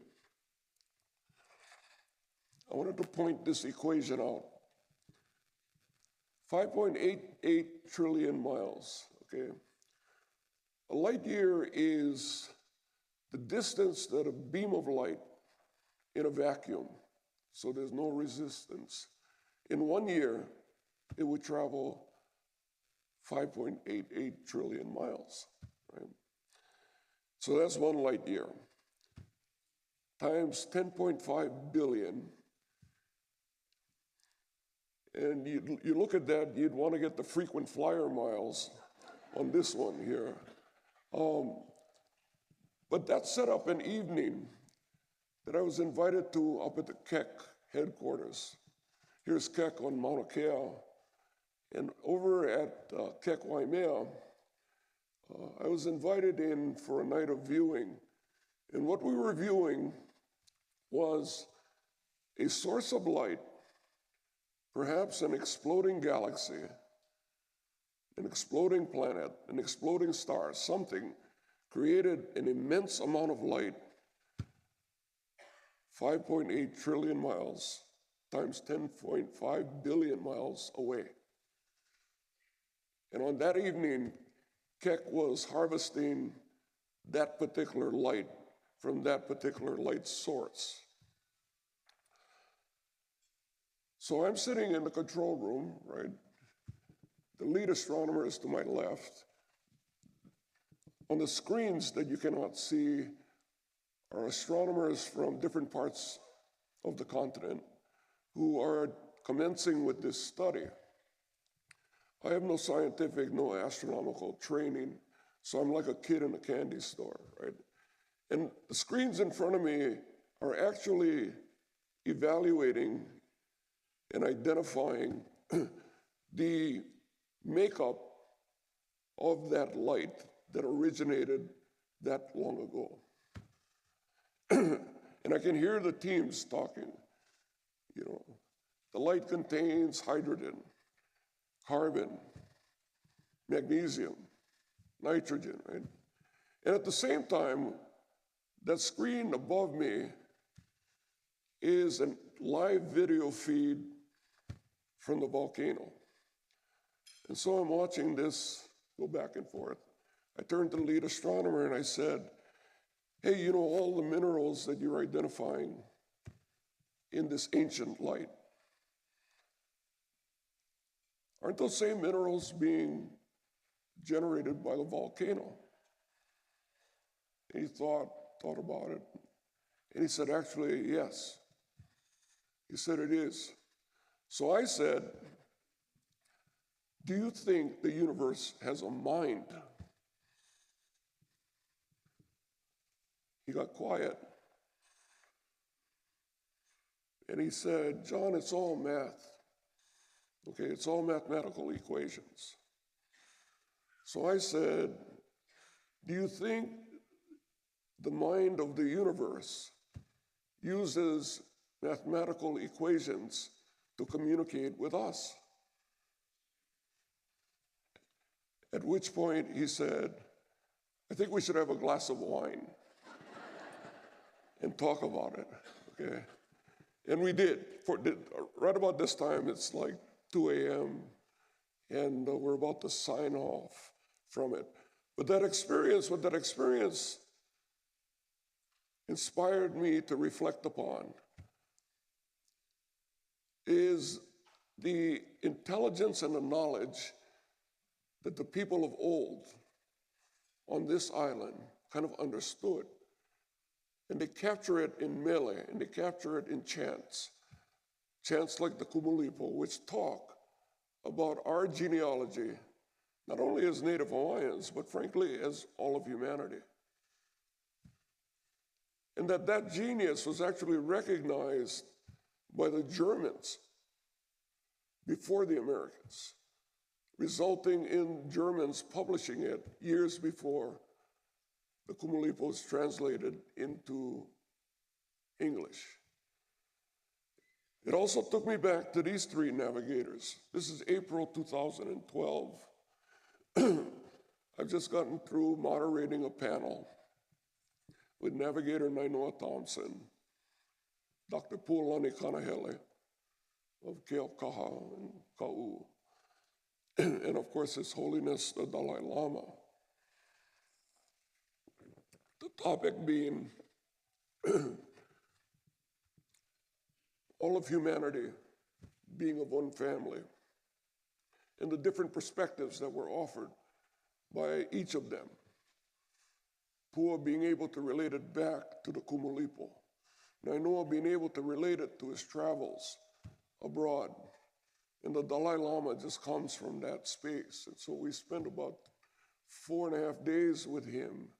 I wanted to point this equation out. 5.88 trillion miles, okay? A light year is the distance that a beam of light in a vacuum, so there's no resistance. In 1 year, it would travel 5.88 trillion miles, right? So that's 1 light year times 10.5 billion. And you look at that, you'd want to get the frequent flyer miles on this one here. But that set up an evening that I was invited to up at the Keck headquarters. Here's Keck on Mauna Kea. And over at Keck Waimea, I was invited in for a night of viewing. And what we were viewing was a source of light, perhaps an exploding galaxy, an exploding planet, an exploding star, something created an immense amount of light, 5.8 trillion miles times 10.5 billion miles away. And on that evening, Keck was harvesting that particular light from that particular light source. So I'm sitting in the control room, right? The lead astronomer is to my left. On the screens that you cannot see are astronomers from different parts of the continent who are commencing with this study. I have no scientific, no astronomical training, so I'm like a kid in a candy store, right? And the screens in front of me are actually evaluating and identifying the makeup of that light that originated that long ago. And I can hear the teams talking. The light contains hydrogen, carbon, magnesium, nitrogen, right? And at the same time, that screen above me is a live video feed from the volcano. And so I'm watching this go back and forth. I turned to the lead astronomer and I said, hey, all the minerals that you're identifying in this ancient light, aren't those same minerals being generated by the volcano? And he thought about it, and he said, actually, yes. He said, it is. So I said, do you think the universe has a mind? He got quiet. And he said, John, it's all math. Okay, it's all mathematical equations. So I said, Do you think the mind of the universe uses mathematical equations to communicate with us? At which point he said, I think we should have a glass of wine and talk about it, okay? And we did. Right about this time, it's like 2 a.m., and we're about to sign off from it. But what that experience inspired me to reflect upon is the intelligence and the knowledge that the people of old on this island kind of understood. And they capture it in mele, and they capture it in chants. Chants like the Kumulipo, which talk about our genealogy, not only as Native Hawaiians, but frankly, as all of humanity. And that genius was actually recognized by the Germans before the Americans, resulting in Germans publishing it years before the Kumulipo was translated into English. It also took me back to these three navigators. This is April 2012. I've just gotten through moderating a panel with Navigator Nainoa Thompson, Dr. Pualani Kanahele of Keaukaha and Ka'u, and of course His Holiness the Dalai Lama. The topic being all of humanity being of one family, and the different perspectives that were offered by each of them. Pua being able to relate it back to the Kumulipo, Nainoa being able to relate it to his travels abroad, and the Dalai Lama just comes from that space. And so we spent about 4.5 days with him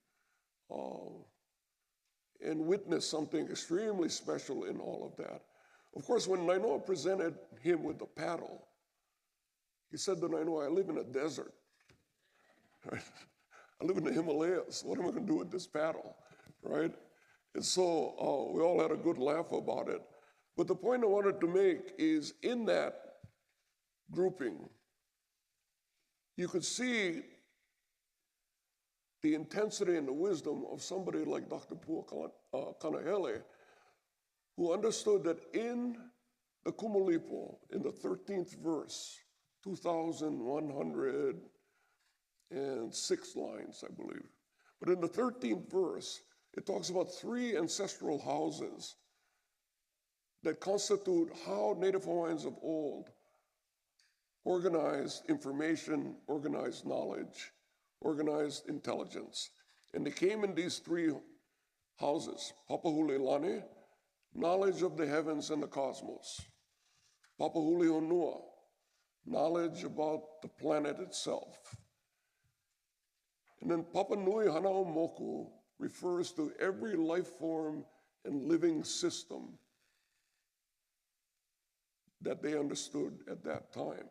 and witnessed something extremely special in all of that. Of course, when Nainoa presented him with the paddle, he said to Nainoa, I live in a desert. Right? I live in the Himalayas. What am I going to do with this paddle? Right? And so we all had a good laugh about it. But the point I wanted to make is in that grouping, you could see the intensity and the wisdom of somebody like Dr. Pua Kanahele, who understood that in the Kumulipo, in the 13th verse, 2,106 lines, I believe. But in the 13th verse, it talks about 3 ancestral houses that constitute how Native Hawaiians of old organized information, organized knowledge, organized intelligence. And they came in these 3 houses: Papahulelani, knowledge of the heavens and the cosmos; Papahulehonua, knowledge about the planet itself; and then Papa Nui Hanaumoku refers to every life form and living system that they understood at that time.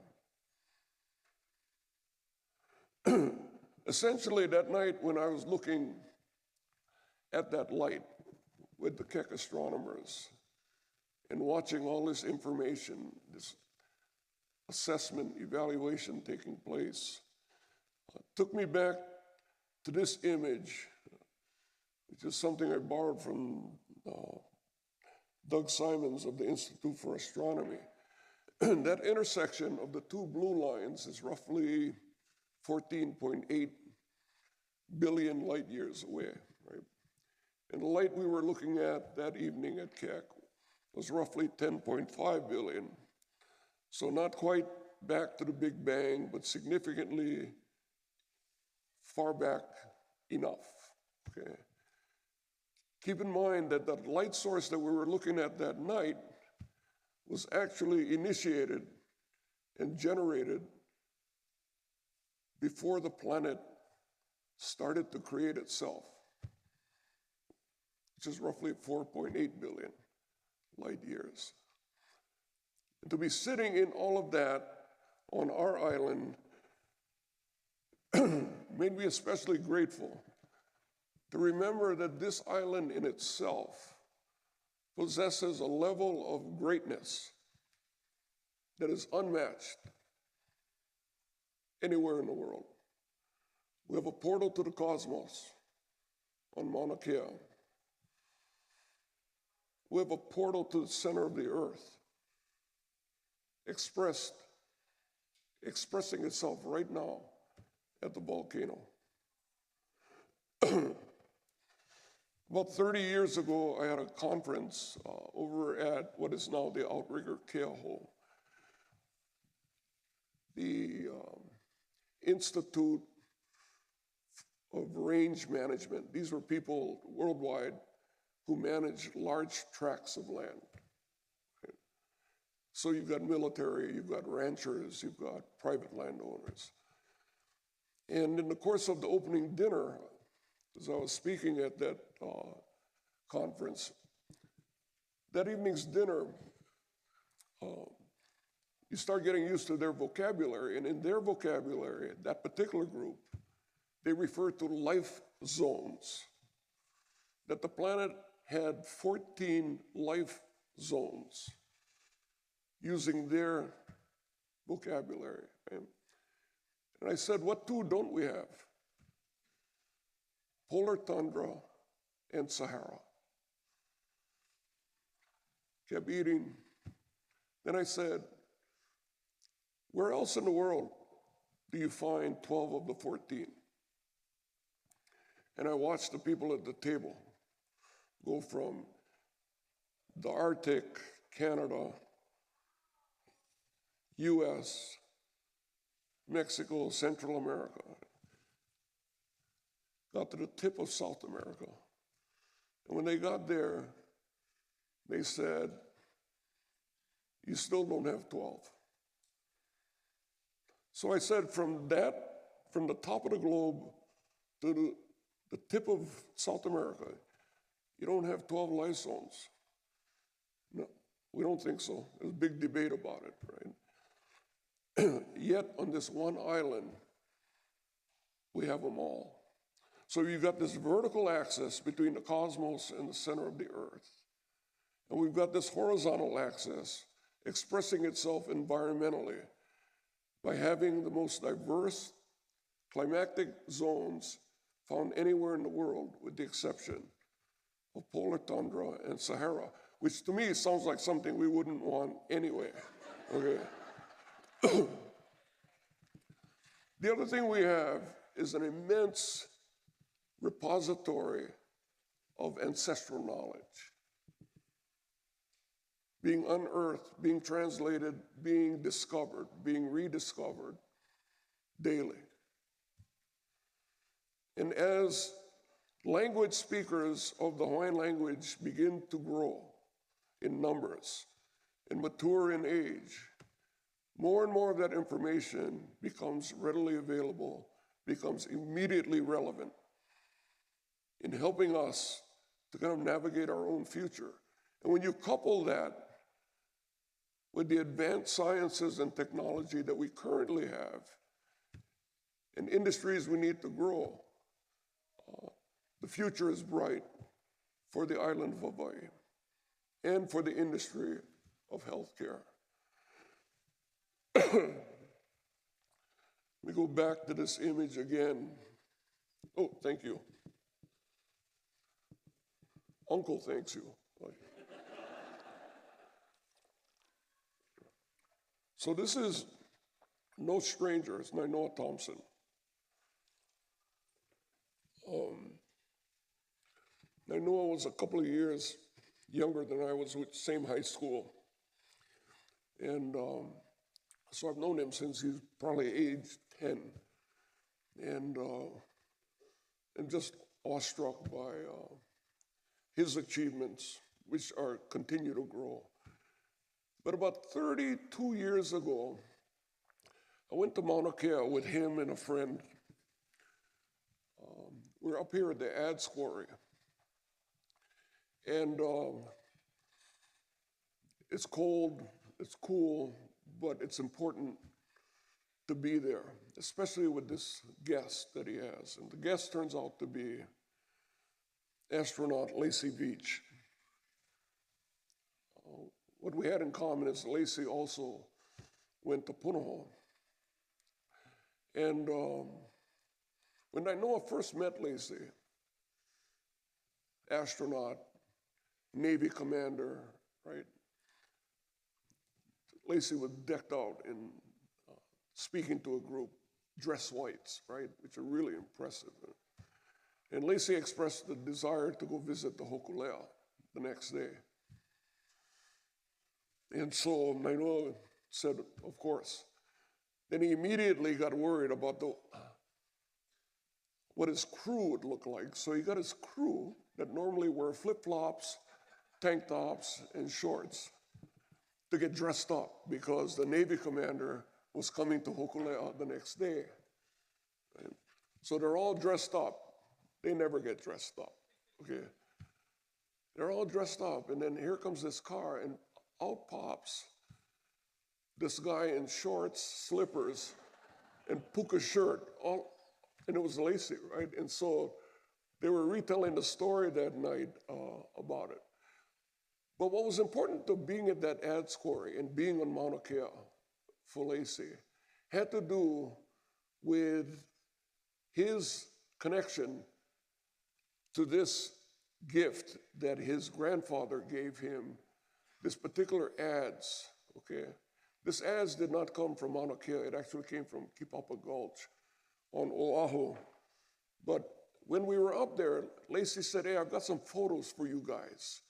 Essentially, that night when I was looking at that light with the Keck astronomers and watching all this information, this assessment, evaluation taking place, took me back to this image, which is something I borrowed from Doug Simons of the Institute for Astronomy. That intersection of the 2 blue lines is roughly 14.8 billion light years away, right? And the light we were looking at that evening at Keck was roughly 10.5 billion. So not quite back to the Big Bang, but significantly far back enough, okay? Keep in mind that the light source that we were looking at that night was actually initiated and generated before the planet started to create itself, which is roughly 4.8 billion light years. And to be sitting in all of that on our island made me especially grateful to remember that this island in itself possesses a level of greatness that is unmatched anywhere in the world. We have a portal to the cosmos on Mauna Kea. We have a portal to the center of the earth, expressing itself right now at the volcano. About 30 years ago, I had a conference over at what is now the Outrigger Keaho, the Institute of Range Management. These were people worldwide who manage large tracts of land. Right? So you've got military, you've got ranchers, you've got private landowners. And in the course of the opening dinner, as I was speaking at that conference, that evening's dinner, you start getting used to their vocabulary. And in their vocabulary, that particular group, they refer to life zones, that the planet had 14 life zones using their vocabulary. And I said, what two don't we have? Polar tundra and Sahara. Kept eating. Then I said, where else in the world do you find 12 of the 14? And I watched the people at the table go from the Arctic, Canada, US, Mexico, Central America, got to the tip of South America. And when they got there, they said, you still don't have 12. So I said, from the top of the globe to the tip of South America, you don't have 12 life zones. No, we don't think so. There's a big debate about it, right? Yet on this one island, we have them all. So you've got this vertical axis between the cosmos and the center of the earth. And we've got this horizontal axis expressing itself environmentally by having the most diverse climatic zones found anywhere in the world, with the exception of polar tundra and Sahara, which to me sounds like something we wouldn't want anyway, okay? The other thing we have is an immense repository of ancestral knowledge being unearthed, being translated, being discovered, being rediscovered daily. And as language speakers of the Hawaiian language begin to grow in numbers and mature in age, more and more of that information becomes readily available, becomes immediately relevant in helping us to kind of navigate our own future. And when you couple that with the advanced sciences and technology that we currently have and industries we need to grow, the future is bright for the island of Hawaii and for the industry of healthcare. Let me go back to this image again. Oh, thank you. Uncle thanks you. So this is no stranger, it's Nainoa Thompson. Nainoa was a couple of years younger than I was, with the same high school. And so I've known him since he's probably age 10. And just awestruck by his achievements, which continue to grow. But about 32 years ago, I went to Mauna Kea with him and a friend. We're up here at the Ads Quarry. And it's cold, it's cool, but it's important to be there, especially with this guest that he has. And the guest turns out to be astronaut Lacey Beach. What we had in common is Lacey also went to Punahou. And when Nainoa first met Lacey, astronaut, Navy commander, right? Lacey was decked out in speaking to a group, dress whites, right? Which are really impressive. And Lacey expressed the desire to go visit the Hokulea the next day. And so Nainoa said, of course. Then he immediately got worried about what his crew would look like. So he got his crew that normally wear flip-flops, tank tops, and shorts to get dressed up because the Navy commander was coming to Hokulea the next day. Right? So they're all dressed up. They never get dressed up, okay? They're all dressed up, and then here comes this car, and out pops this guy in shorts, slippers, and puka shirt, and it was Lacey, right? And so they were retelling the story that night about it. But what was important to being at that ads quarry and being on Mauna Kea for Lacey had to do with his connection to this gift that his grandfather gave him, this particular ads, okay? This ads did not come from Mauna Kea, it actually came from Kipapa Gulch on Oahu. But when we were up there, Lacey said, hey, I've got some photos for you guys.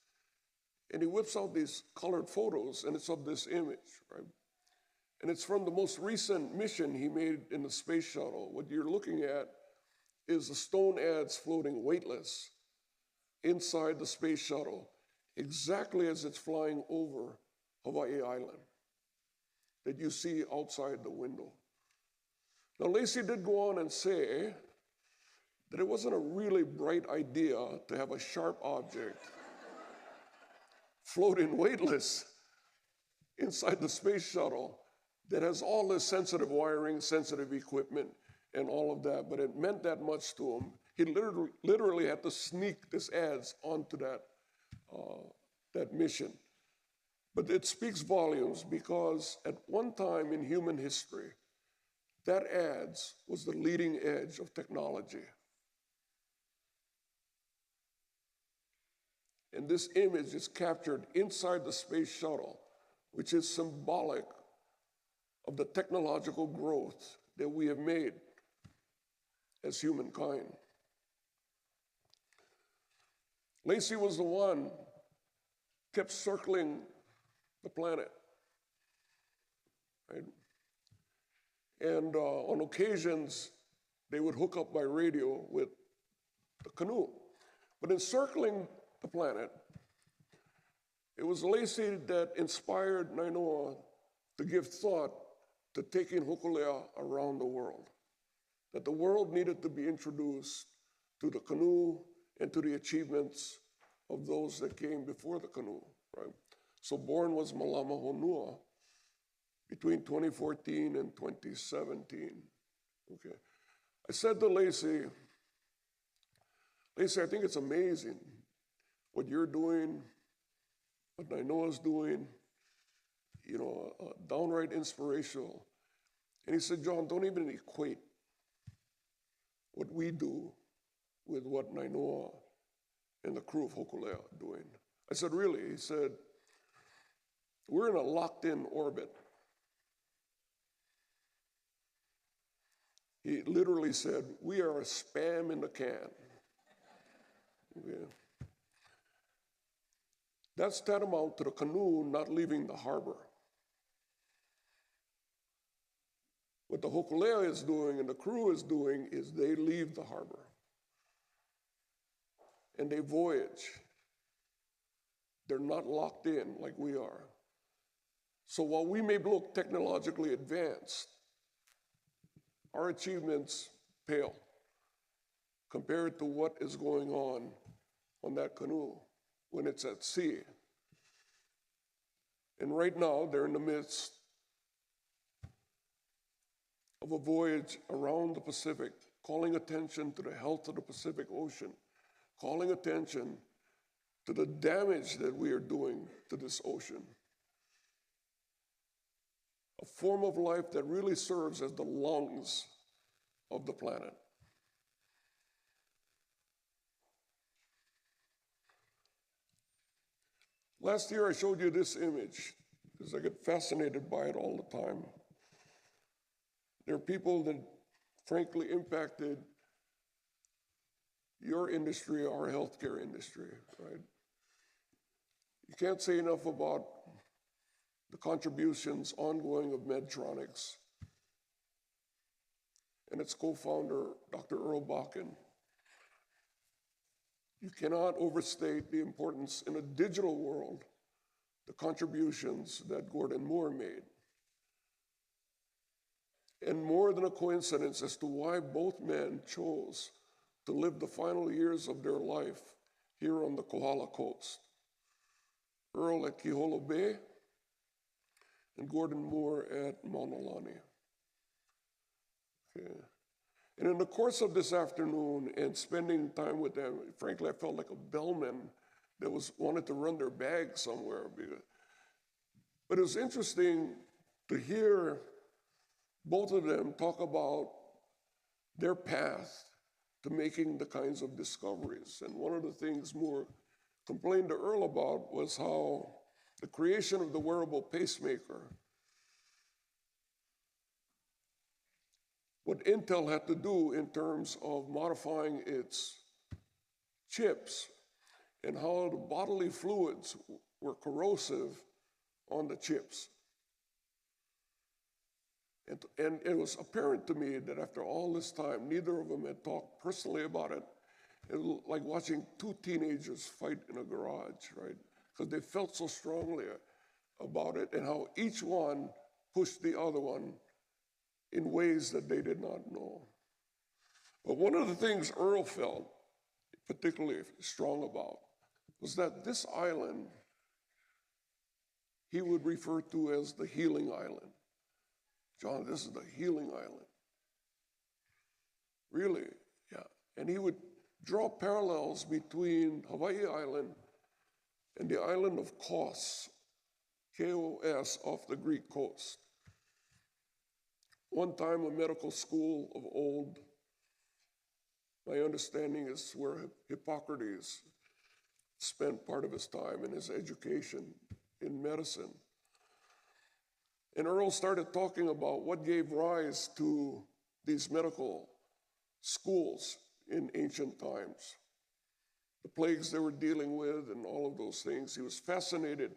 And he whips out these colored photos, and it's of this image, right? And it's from the most recent mission he made in the space shuttle. What you're looking at is the stone ads floating weightless inside the space shuttle, exactly as it's flying over Hawaii Island that you see outside the window. Now, Lacey did go on and say that it wasn't a really bright idea to have a sharp object floating weightless inside the space shuttle that has all this sensitive wiring, sensitive equipment, and all of that, but it meant that much to him. He literally had to sneak this ads onto that mission. But it speaks volumes because at one time in human history, that ads was the leading edge of technology. And this image is captured inside the space shuttle, which is symbolic of the technological growth that we have made as humankind. Lacey was the one kept circling the planet, right? And on occasions, they would hook up by radio with the canoe. But in circling the planet, it was Lacey that inspired Nainoa to give thought to taking Hokulea around the world. That the world needed to be introduced to the canoe and to the achievements of those that came before the canoe, right? So born was Malama Honua between 2014 and 2017, okay? I said to Lacey, I think it's amazing what you're doing, what Nainoa's doing, you know, downright inspirational. And he said, John, don't even equate what we do with what Nainoa and the crew of Hokulea are doing. I said, really? He said, we're in a locked-in orbit. He literally said, we are a spam in the can. Okay. That's tantamount to the canoe not leaving the harbor. What the Hokulea is doing and the crew is doing is they leave the harbor and they voyage. They're not locked in like we are. So while we may look technologically advanced, our achievements pale compared to what is going on that canoe when it's at sea. And right now, they're in the midst of a voyage around the Pacific, calling attention to the health of the Pacific Ocean, calling attention to the damage that we are doing to this ocean. A form of life that really serves as the lungs of the planet. Last year I showed you this image because I get fascinated by it all the time. There are people that frankly impacted your industry, our healthcare industry, right? You can't say enough about the contributions ongoing of Medtronics and its co-founder, Dr. Earl Bakken. You cannot overstate the importance in a digital world, the contributions that Gordon Moore made. And more than a coincidence as to why both men chose to live the final years of their life here on the Kohala Coast. Earl at Kiholo Bay and Gordon Moore at Maunalani. Okay. And in the course of this afternoon and spending time with them, frankly, I felt like a bellman that wanted to run their bag somewhere. But it was interesting to hear both of them talk about their path to making the kinds of discoveries. And one of the things Moore complained to Earl about was how the creation of the wearable pacemaker, what Intel had to do in terms of modifying its chips and how the bodily fluids were corrosive on the chips. And it was apparent to me that after all this time, neither of them had talked personally about it. It was like watching two teenagers fight in a garage, right? Because they felt so strongly about it and how each one pushed the other one in ways that they did not know. But one of the things Earl felt particularly strong about was that this island he would refer to as the healing island. John, this is the healing island. Really, yeah. And he would draw parallels between Hawaii Island and the island of Kos, K-O-S, off the Greek coast. One time, a medical school of old, my understanding is where Hippocrates spent part of his time in his education in medicine. And Earl started talking about what gave rise to these medical schools in ancient times, the plagues they were dealing with and all of those things. He was fascinated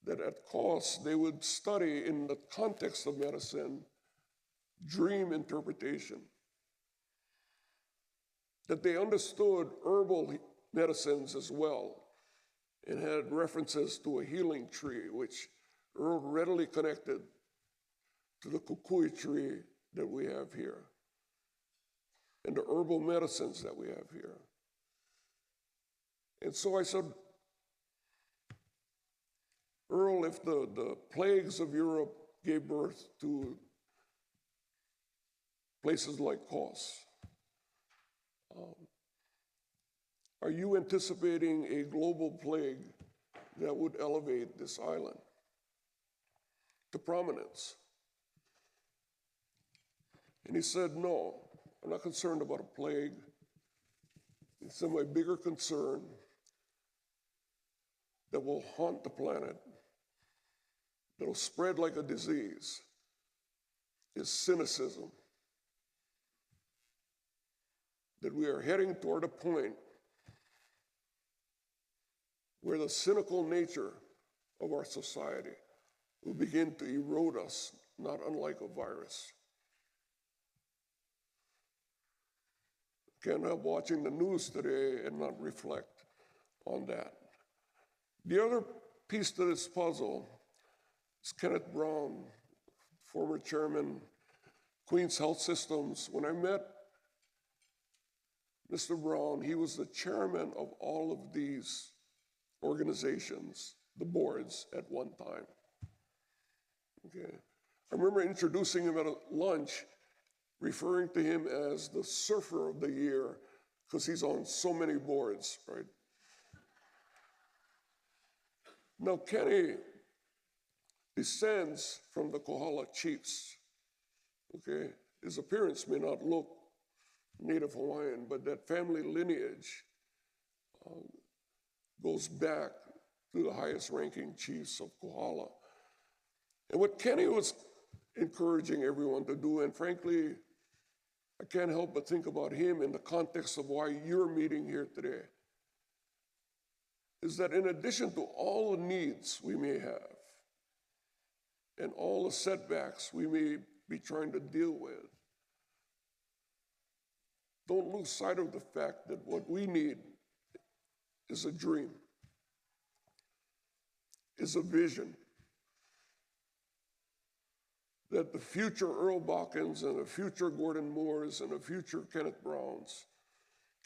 that at Kos they would study in the context of medicine dream interpretation, that they understood herbal medicines as well and had references to a healing tree, which Earl readily connected to the kukui tree that we have here and the herbal medicines that we have here. And so I said, Earl, if the plagues of Europe gave birth to places like Kos, are you anticipating a global plague that would elevate this island to prominence? And he said, no, I'm not concerned about a plague. He said, my bigger concern that will haunt the planet, that will spread like a disease, is cynicism. That we are heading toward a point where the cynical nature of our society will begin to erode us, not unlike a virus. Can't help watching the news today and not reflect on that. The other piece to this puzzle is Kenneth Brown, former chairman, Queens Health Systems. When I met Mr. Brown, he was the chairman of all of these organizations, the boards, at one time. Okay. I remember introducing him at a lunch, referring to him as the surfer of the year, because he's on so many boards, right? Now, Kenny descends from the Kohala chiefs, okay? His appearance may not look Native Hawaiian, but that family lineage goes back to the highest ranking chiefs of Kohala. And what Kenny was encouraging everyone to do, and frankly, I can't help but think about him in the context of why you're meeting here today, is that in addition to all the needs we may have and all the setbacks we may be trying to deal with, don't lose sight of the fact that what we need is a dream, is a vision, that the future Earl Balkans and the future Gordon Moores and the future Kenneth Browns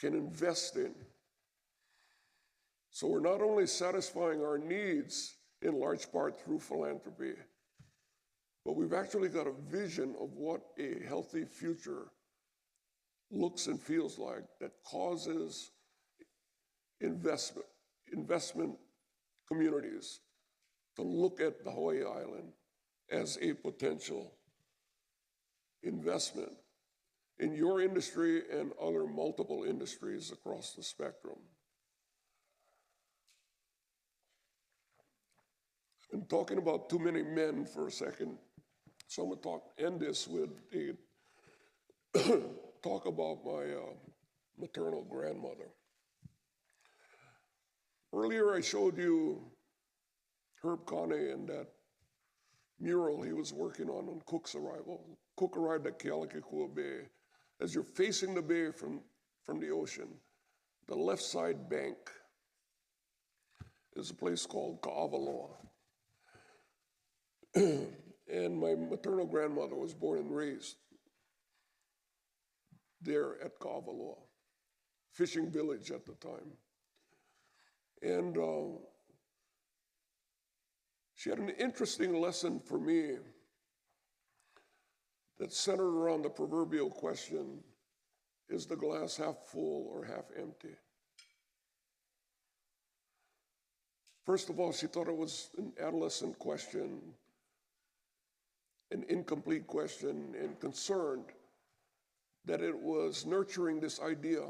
can invest in. So we're not only satisfying our needs in large part through philanthropy, but we've actually got a vision of what a healthy future looks and feels like that causes investment communities to look at the Hawaii Island as a potential investment in your industry and other multiple industries across the spectrum. I've been talking about too many men for a second, so I'm going to end this with a talk about my maternal grandmother. Earlier I showed you Herb Kane and that mural he was working on Cook's arrival. Cook arrived at Kealakekua Bay. As you're facing the bay from the ocean, the left side bank is a place called Ka'avaloa. And my maternal grandmother was born and raised there at Ka'avaloa, fishing village at the time. And she had an interesting lesson for me that centered around the proverbial question, is the glass half full or half empty? First of all, she thought it was an adolescent question, an incomplete question, and concerned that it was nurturing this idea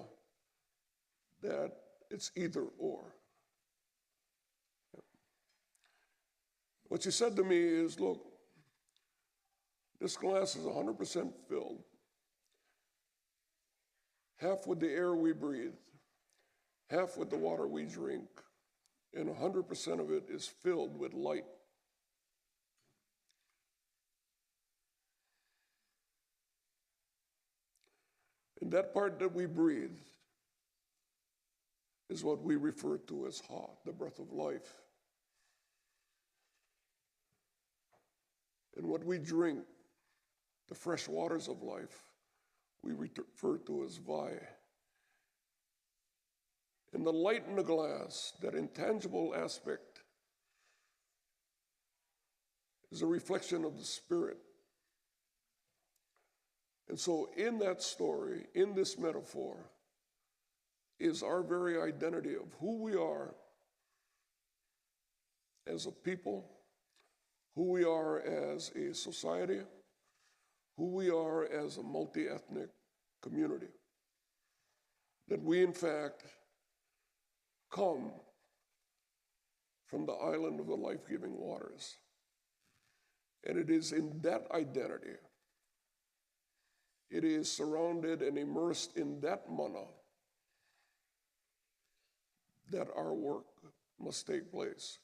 that it's either or. What she said to me is, look, this glass is 100% filled, half with the air we breathe, half with the water we drink, and 100% of it is filled with light. And that part that we breathe is what we refer to as Ha, the breath of life. And what we drink, the fresh waters of life, we refer to as Vai. And the light in the glass, that intangible aspect, is a reflection of the Spirit. And so in that story, in this metaphor, is our very identity of who we are as a people, who we are as a society, who we are as a multi-ethnic community. That we, in fact, come from the island of the life-giving waters. And it is in that identity, it is surrounded and immersed in that mana that our work must take place.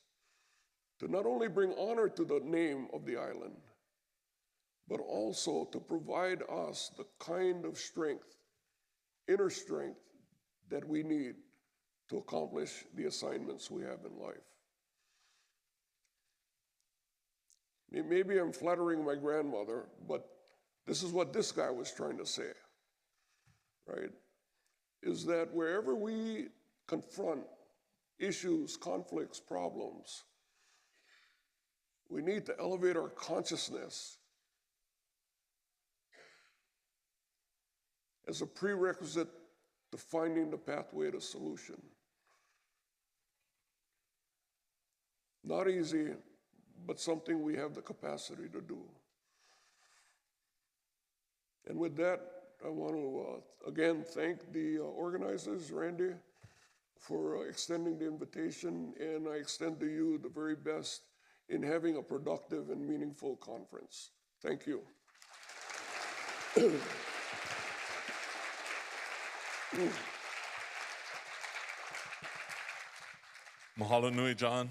To not only bring honor to the name of the island, but also to provide us the kind of strength, inner strength, that we need to accomplish the assignments we have in life. Maybe I'm flattering my grandmother, but this is what this guy was trying to say, right? Is that wherever we confront issues, conflicts, problems, we need to elevate our consciousness as a prerequisite to finding the pathway to solution. Not easy, but something we have the capacity to do. And with that, I want to again thank the organizers, Randy, for extending the invitation, and I extend to you the very best in having a productive and meaningful conference. Thank you. Mahalo nui, John.